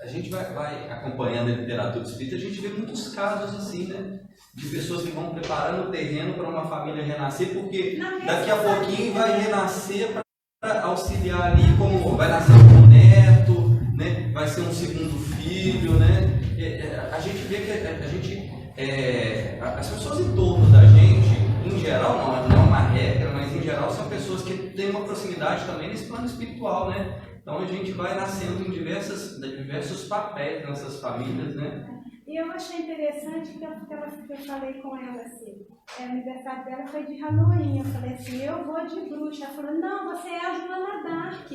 a gente vai acompanhando a literatura espírita, a gente vê muitos casos assim, né? De pessoas que vão preparando o terreno para uma família renascer, porque daqui a pouquinho vai renascer para auxiliar ali, como vai nascer um neto, né? Vai ser um segundo filho, né? A gente vê que as pessoas em torno da gente, em geral, não é uma regra, mas em geral são pessoas que têm uma proximidade também nesse plano espiritual, né? Então a gente vai nascendo em diversos papéis nessas famílias, né? E eu achei interessante que eu falei com ela assim, o aniversário dela foi de Halloween, eu falei assim, eu vou de bruxa. Ela falou, não, você é a Joana Dark.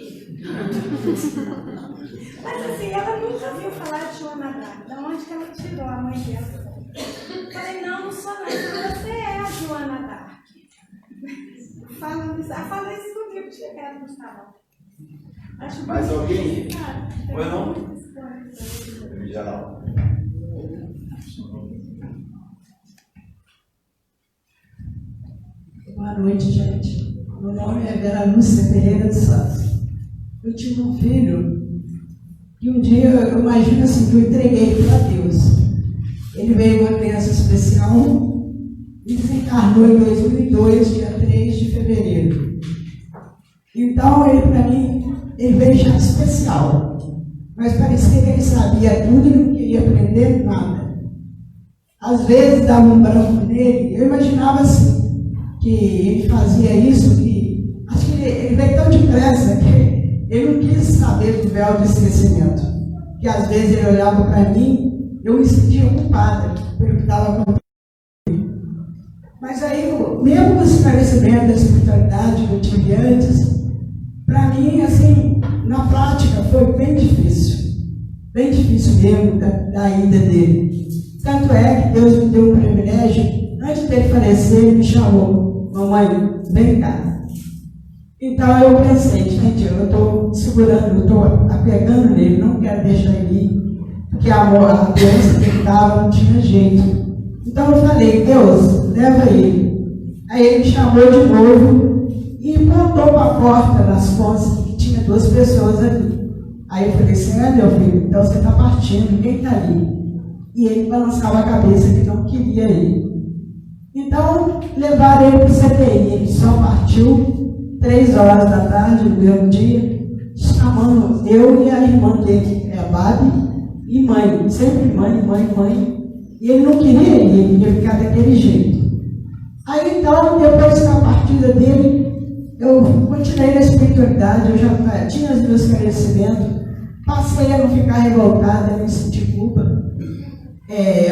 Mas assim, ela nunca viu falar de Joana Dark, da onde que ela tirou a mãe dela. Eu falei, não sou não, você é a Joana Dark. Fala isso comigo, chegado, Gustavo. Mais alguém? Ou eu não? Geral. Boa noite, gente. Meu nome é Vera Lúcia Ferreira dos Santos. Eu tive um filho que um dia, eu imagino assim, que eu entreguei para Deus. Ele veio uma criança especial e desencarnou em 2002, dia 3 de fevereiro. Então, ele para mim, ele veio já especial. Mas parecia que ele sabia tudo e não queria aprender nada. Às vezes dava um branco nele, eu imaginava assim, que ele fazia isso, que acho que ele veio tão depressa que ele não quis saber do véu de esquecimento. Que às vezes ele olhava para mim, eu me sentia culpada pelo que estava acontecendo. Mas aí, mesmo com o esclarecimento da espiritualidade que eu tive antes, para mim, assim, na prática foi bem difícil mesmo da ida dele. Tanto é que Deus me deu um privilégio, antes dele falecer, ele me chamou, mamãe, vem cá. Então eu pensei, gente, eu estou segurando, eu estou apegando nele, não quero deixar ele ir, porque a doença que ele estava não tinha jeito. Então eu falei, Deus, leva ele. Aí ele me chamou de novo e contou para a porta das contas que tinha 2 pessoas ali. Aí eu falei assim, meu filho, então você está partindo, quem está ali? E ele balançava a cabeça que não queria ir. Então, levaram ele para o CTI, ele só partiu 3 horas da tarde, no mesmo dia, chamando eu e a irmã dele, a Babi, e mãe, sempre mãe. E ele não queria ir, ele queria ficar daquele jeito. Aí então, depois da partida dele, eu continuei na espiritualidade, eu já tinha os meus esclarecimentos, passei a não ficar revoltada, a não sentir culpa.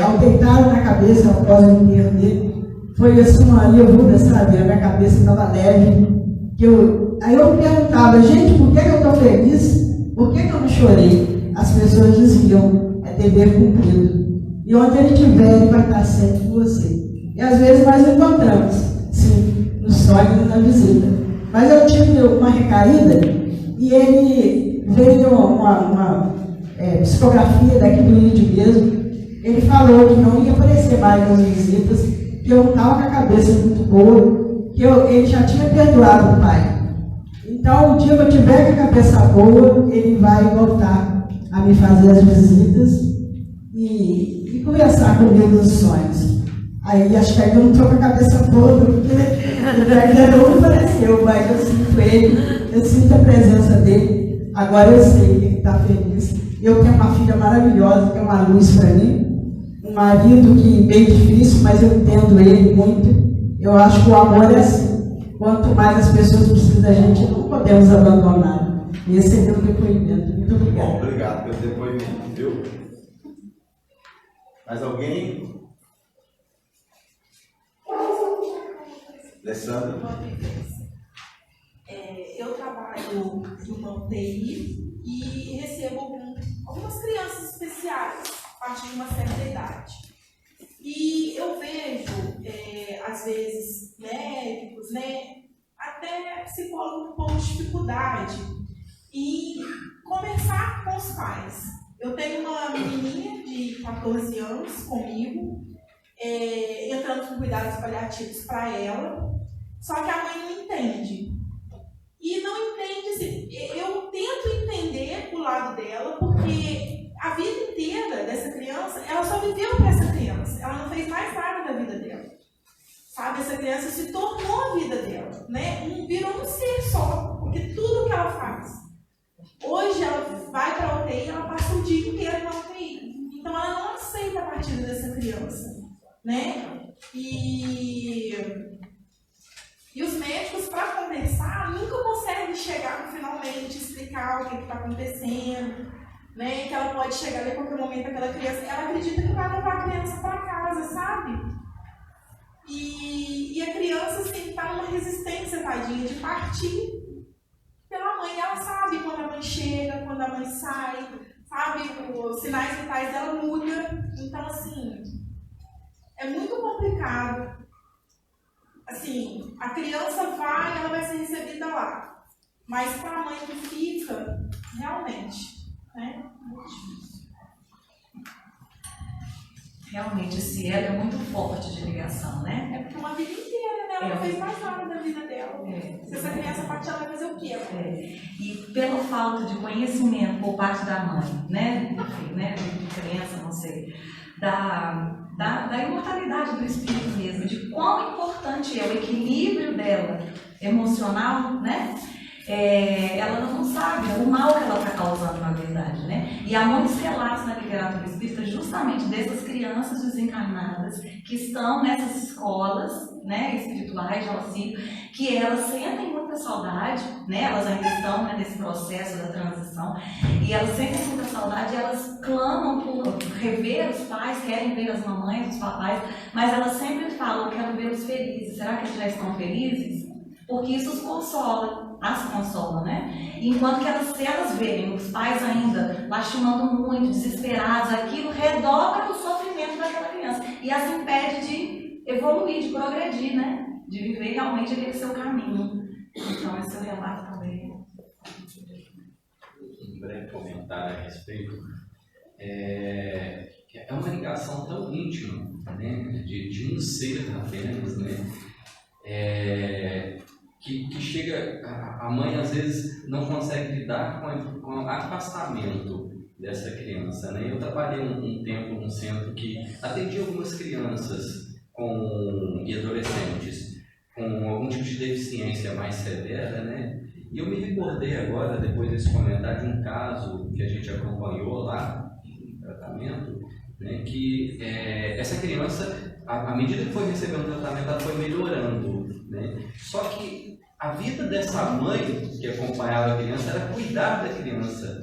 Ao deitar na cabeça após o enterro dele, foi assim uma levura, sabe? A minha cabeça estava leve. Aí eu perguntava, gente, por que eu estou feliz? Por que eu não chorei? As pessoas diziam, é dever cumprido. E onde ele estiver, ele vai estar sempre com você. E às vezes nós encontramos, sim, nos sonhos e na visita. Mas eu tive uma recaída e ele veio uma psicografia daqui do Índio mesmo. Ele falou que não ia aparecer mais nas visitas, que eu não estava com a cabeça muito boa, que ele já tinha perdoado o pai. Então, o dia que eu tiver com a cabeça boa, ele vai voltar a me fazer as visitas e conversar comigo nos sonhos. Aí, acho que eu não estou com a cabeça boa, porque ainda não apareceu, mas eu sinto ele, eu sinto a presença dele. Agora eu sei que ele está feliz. Eu tenho uma filha maravilhosa, que é uma luz para mim. Um marido que é bem difícil, mas eu entendo ele muito. Eu acho que o amor é assim. Quanto mais as pessoas precisam da gente, não podemos abandonar. E esse é meu depoimento. Muito obrigado. Bom, obrigado pelo depoimento, viu? Mais alguém? Alessandra? Eu trabalho numa UTI e recebo algumas crianças especiais partir de uma certa idade. E eu vejo, às vezes, médicos, até psicólogos com um pouco de dificuldade em conversar com os pais. Eu tenho uma menininha de 14 anos comigo, entrando com cuidados paliativos para ela, só que a mãe não entende. E não entende, assim, eu tento entender o lado dela, porque a vida inteira dessa criança, ela só viveu para essa criança, ela não fez mais nada da vida dela. Sabe, essa criança se tornou a vida dela, virou um ser só, porque tudo que ela faz. Hoje ela vai para a UTI, ela passa o dia inteiro na UTI. Então ela não aceita a partida dessa criança, E os médicos, para conversar, nunca conseguem chegar finalmente, explicar o que está acontecendo, que ela pode chegar ali a qualquer momento, aquela criança, ela acredita que vai levar a criança para casa, sabe? E a criança, assim, está numa resistência, tadinha, de partir pela mãe. Ela sabe quando a mãe chega, quando a mãe sai, sabe? Os sinais vitais dela mudam. Então, assim, é muito complicado. Assim, a criança vai, ela vai ser recebida lá. Mas para a mãe que fica, realmente, muito difícil. Realmente, esse elo é muito forte de ligação, É porque uma vida inteira, ela não fez mais nada da vida dela. Se essa criança partir, ela vai fazer o quê? E pela falta de conhecimento por parte da mãe, enfim, de criança, não sei, da imortalidade do espírito mesmo, de quão importante é o equilíbrio dela emocional, ela não sabe o mal que ela está causando, na verdade, E há muitos relatos na literatura espírita justamente dessas crianças desencarnadas que estão nessas escolas, espirituais de auxílio, que elas sentem muita saudade, elas ainda estão nesse processo da transição, e elas sentem muita saudade, e elas clamam por rever os pais, querem ver as mamães, os papais, mas elas sempre falam: eu quero vê-los felizes. Será que eles já estão felizes? Porque isso os consola, as consola, Enquanto que se elas verem os pais ainda lastimando muito, desesperados, aquilo redobra o sofrimento daquela criança e as impede de evoluir, de progredir, de viver realmente aquele seu caminho. Então, esse é o relato também. Um breve comentário a respeito. É uma ligação tão íntima, de um ser apenas, que chega, a mãe às vezes não consegue lidar com o afastamento dessa criança. Eu trabalhei um tempo num centro que atendia algumas crianças e adolescentes com algum tipo de deficiência mais severa, e eu me recordei agora, depois desse comentário, de um caso que a gente acompanhou lá no tratamento, que essa criança, à medida que foi recebendo o tratamento, ela foi melhorando, Só que a vida dessa mãe que acompanhava a criança era cuidar da criança.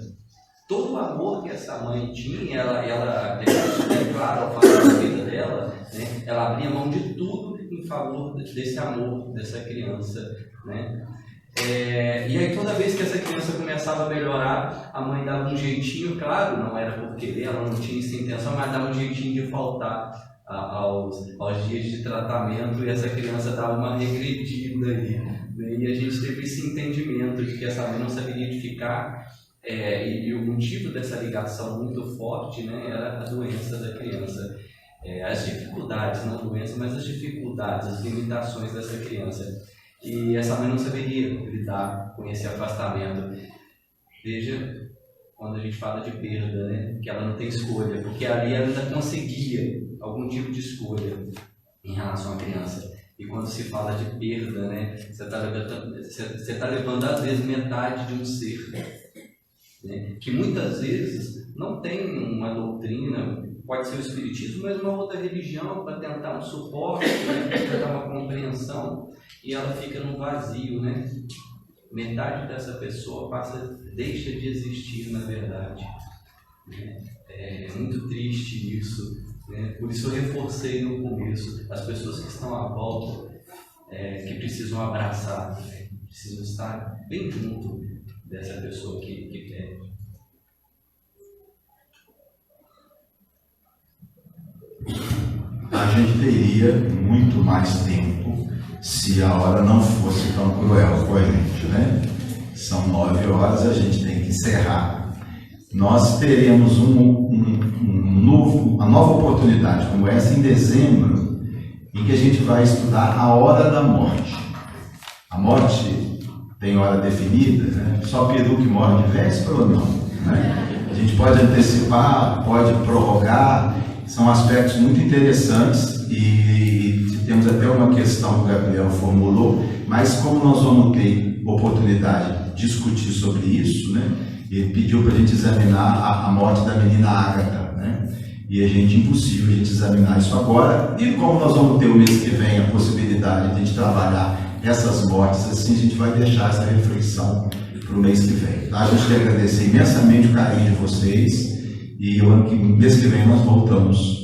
Todo o amor que essa mãe tinha, ela deixou bem claro ao falar da vida dela, ela abria mão de tudo em favor desse amor dessa criança, E aí toda vez que essa criança começava a melhorar, a mãe dava um jeitinho, claro, não era por querer, ela não tinha essa intenção, mas dava um jeitinho de faltar aos dias de tratamento, e essa criança dava uma regredida aí, e a gente teve esse entendimento de que essa mãe não sabia identificar, e o motivo dessa ligação muito forte, era a doença da criança, as dificuldades, não doença, mas as dificuldades, as limitações dessa criança, e essa mãe não saberia lidar com esse afastamento. Veja, quando a gente fala de perda, que ela não tem escolha, porque ali ela ainda conseguia algum tipo de escolha em relação à criança. E quando se fala de perda, você está levando às vezes metade de um ser, que muitas vezes não tem uma doutrina, pode ser o espiritismo, mas uma outra religião para tentar um suporte, para tentar uma compreensão, e ela fica num vazio, Metade dessa pessoa deixa de existir, na verdade. É muito triste isso. Por isso eu reforcei no começo, as pessoas que estão à volta, que precisam abraçar, precisam estar bem junto dessa pessoa que perde. gente teria muito mais tempo se a hora não fosse tão cruel com a gente, né? São 9 horas, a gente tem que encerrar. Nós teremos uma nova oportunidade como essa em dezembro, em que a gente vai estudar a hora da morte. A morte tem hora definida, né? Só peru que morre de véspera ou não? Né? A gente pode antecipar, pode prorrogar, são aspectos muito interessantes e temos até uma questão que o Gabriel formulou, mas como nós vamos ter oportunidade de discutir sobre isso, né? Ele pediu para a gente examinar a morte da menina Ágata, né? E a gente, impossível a gente examinar isso agora, e como nós vamos ter o mês que vem a possibilidade de a gente trabalhar essas mortes, assim a gente vai deixar essa reflexão para o mês que vem. Tá? A gente quer agradecer imensamente o carinho de vocês, e o mês que vem nós voltamos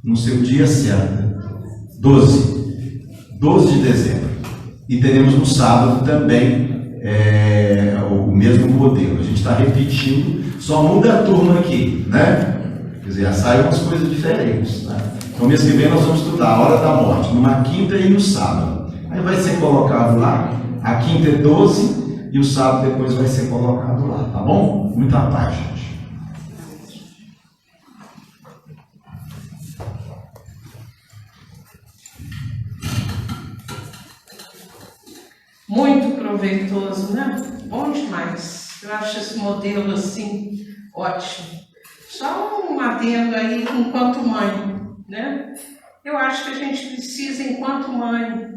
no seu dia certo, 12 de dezembro, e teremos no sábado também o mesmo modelo. A gente está repetindo, só muda a turma aqui, né? Quer dizer, saem umas coisas diferentes. Né? Então, mês que vem nós vamos estudar a hora da morte, numa quinta e no sábado. Aí vai ser colocado lá, a quinta é 12 e o sábado depois vai ser colocado lá, tá bom? Muita paz, gente. Muito proveitoso, né? Bom demais. Eu acho esse modelo assim ótimo. Só um adendo aí enquanto mãe, né? Eu acho que a gente precisa, enquanto mãe,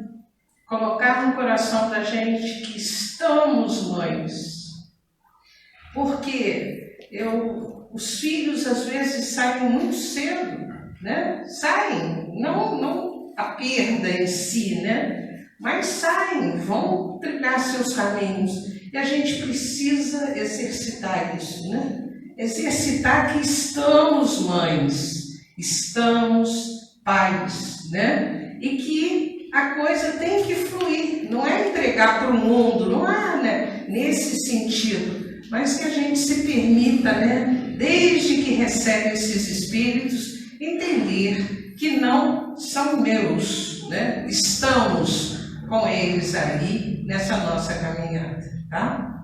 colocar no coração da gente que estamos mães. Porque os filhos às vezes saem muito cedo, né? Saem, não a perda em si, né? Mas saem, vão trilhar seus caminhos. E a gente precisa exercitar isso, né? Exercitar que estamos mães, estamos pais, né? E que a coisa tem que fluir, não é entregar para o mundo, não é, né, nesse sentido, mas que a gente se permita, né, desde que recebe esses espíritos, entender que não são meus, né? Estamos com eles ali nessa nossa caminhada, tá?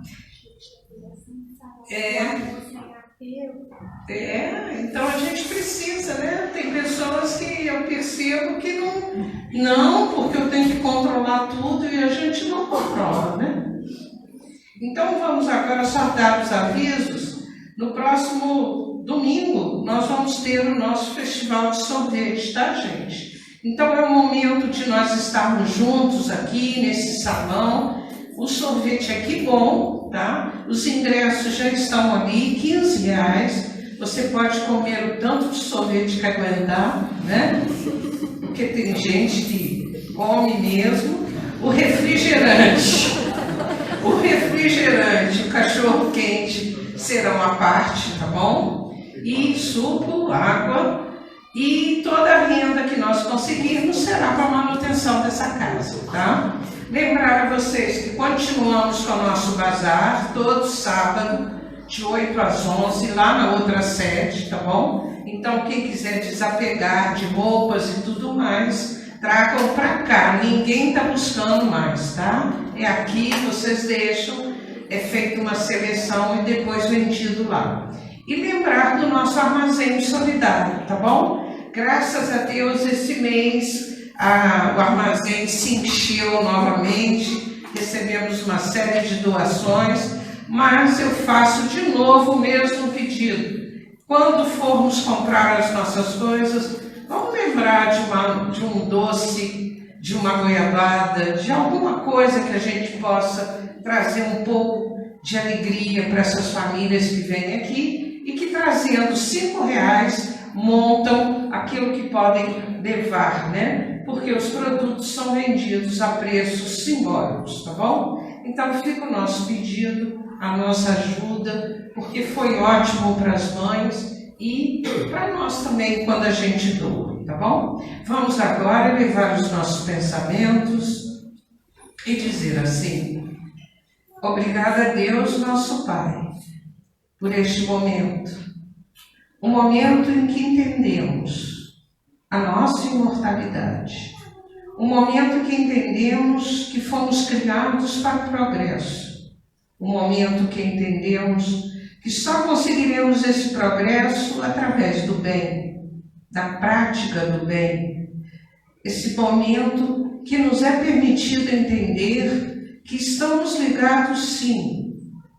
Então a gente precisa, né? Tem pessoas que eu percebo que não, porque eu tenho que controlar tudo e a gente não controla, né? Então vamos agora só dar os avisos. No próximo domingo nós vamos ter o nosso festival de sorvete, tá, gente? Então é o momento de nós estarmos juntos aqui nesse salão. O sorvete é que bom, tá? Os ingressos já estão ali, R$15. Você pode comer o tanto de sorvete que aguentar, né? Porque tem gente que come mesmo. O refrigerante, o cachorro quente serão à parte, tá bom? E suco, água. E toda a renda que nós conseguirmos será para a manutenção dessa casa, tá? Lembrar a vocês que continuamos com o nosso bazar, todo sábado, de 8 às 11, lá na outra sede, tá bom? Então, quem quiser desapegar de roupas e tudo mais, tragam para cá, ninguém está buscando mais, tá? É aqui, vocês deixam, é feita uma seleção e depois vendido lá. E lembrar do nosso armazém solidário, tá bom? Graças a Deus, esse mês o armazém se encheu novamente, recebemos uma série de doações, mas eu faço de novo o mesmo pedido. Quando formos comprar as nossas coisas, vamos lembrar de um doce, de uma goiabada, de alguma coisa que a gente possa trazer um pouco de alegria para essas famílias que vêm aqui e que, trazendo R$5, montam aquilo que podem levar, né? Porque os produtos são vendidos a preços simbólicos, tá bom? Então fica o nosso pedido, a nossa ajuda, porque foi ótimo para as mães e para nós também quando a gente doa, tá bom? Vamos agora levar os nossos pensamentos e dizer assim: obrigada a Deus, nosso Pai, por este momento. Um momento em que entendemos a nossa imortalidade. O momento que entendemos que fomos criados para o progresso. O momento que entendemos que só conseguiremos esse progresso através do bem, da prática do bem. Esse momento que nos é permitido entender que estamos ligados, sim,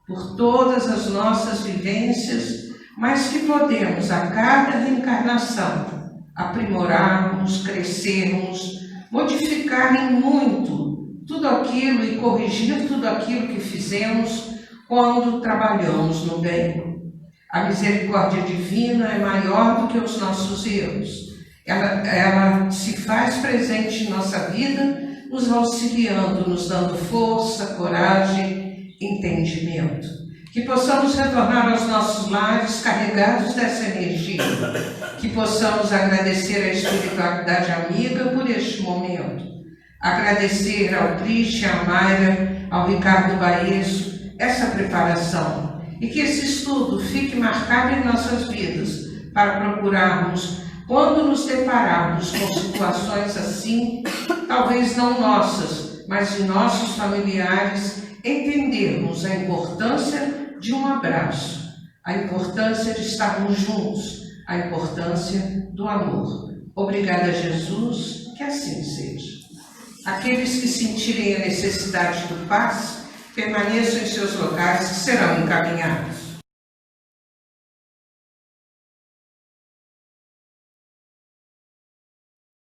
por todas as nossas vivências, mas que podemos, a cada reencarnação, aprimorarmos, crescermos, modificar em muito tudo aquilo e corrigir tudo aquilo que fizemos quando trabalhamos no bem. A misericórdia divina é maior do que os nossos erros. Ela se faz presente em nossa vida, nos auxiliando, nos dando força, coragem, entendimento. Que possamos retornar aos nossos lares carregados dessa energia. Que possamos agradecer à espiritualidade amiga por este momento. Agradecer ao Cristian, à Mayra, ao Ricardo Baezo, essa preparação. E que esse estudo fique marcado em nossas vidas, para procurarmos, quando nos depararmos com situações assim, talvez não nossas, mas de nossos familiares, entendermos a importância de um abraço, a importância de estarmos juntos, a importância do amor. Obrigada, Jesus, que assim seja. Aqueles que sentirem a necessidade do passe, permaneçam em seus locais, que serão encaminhados.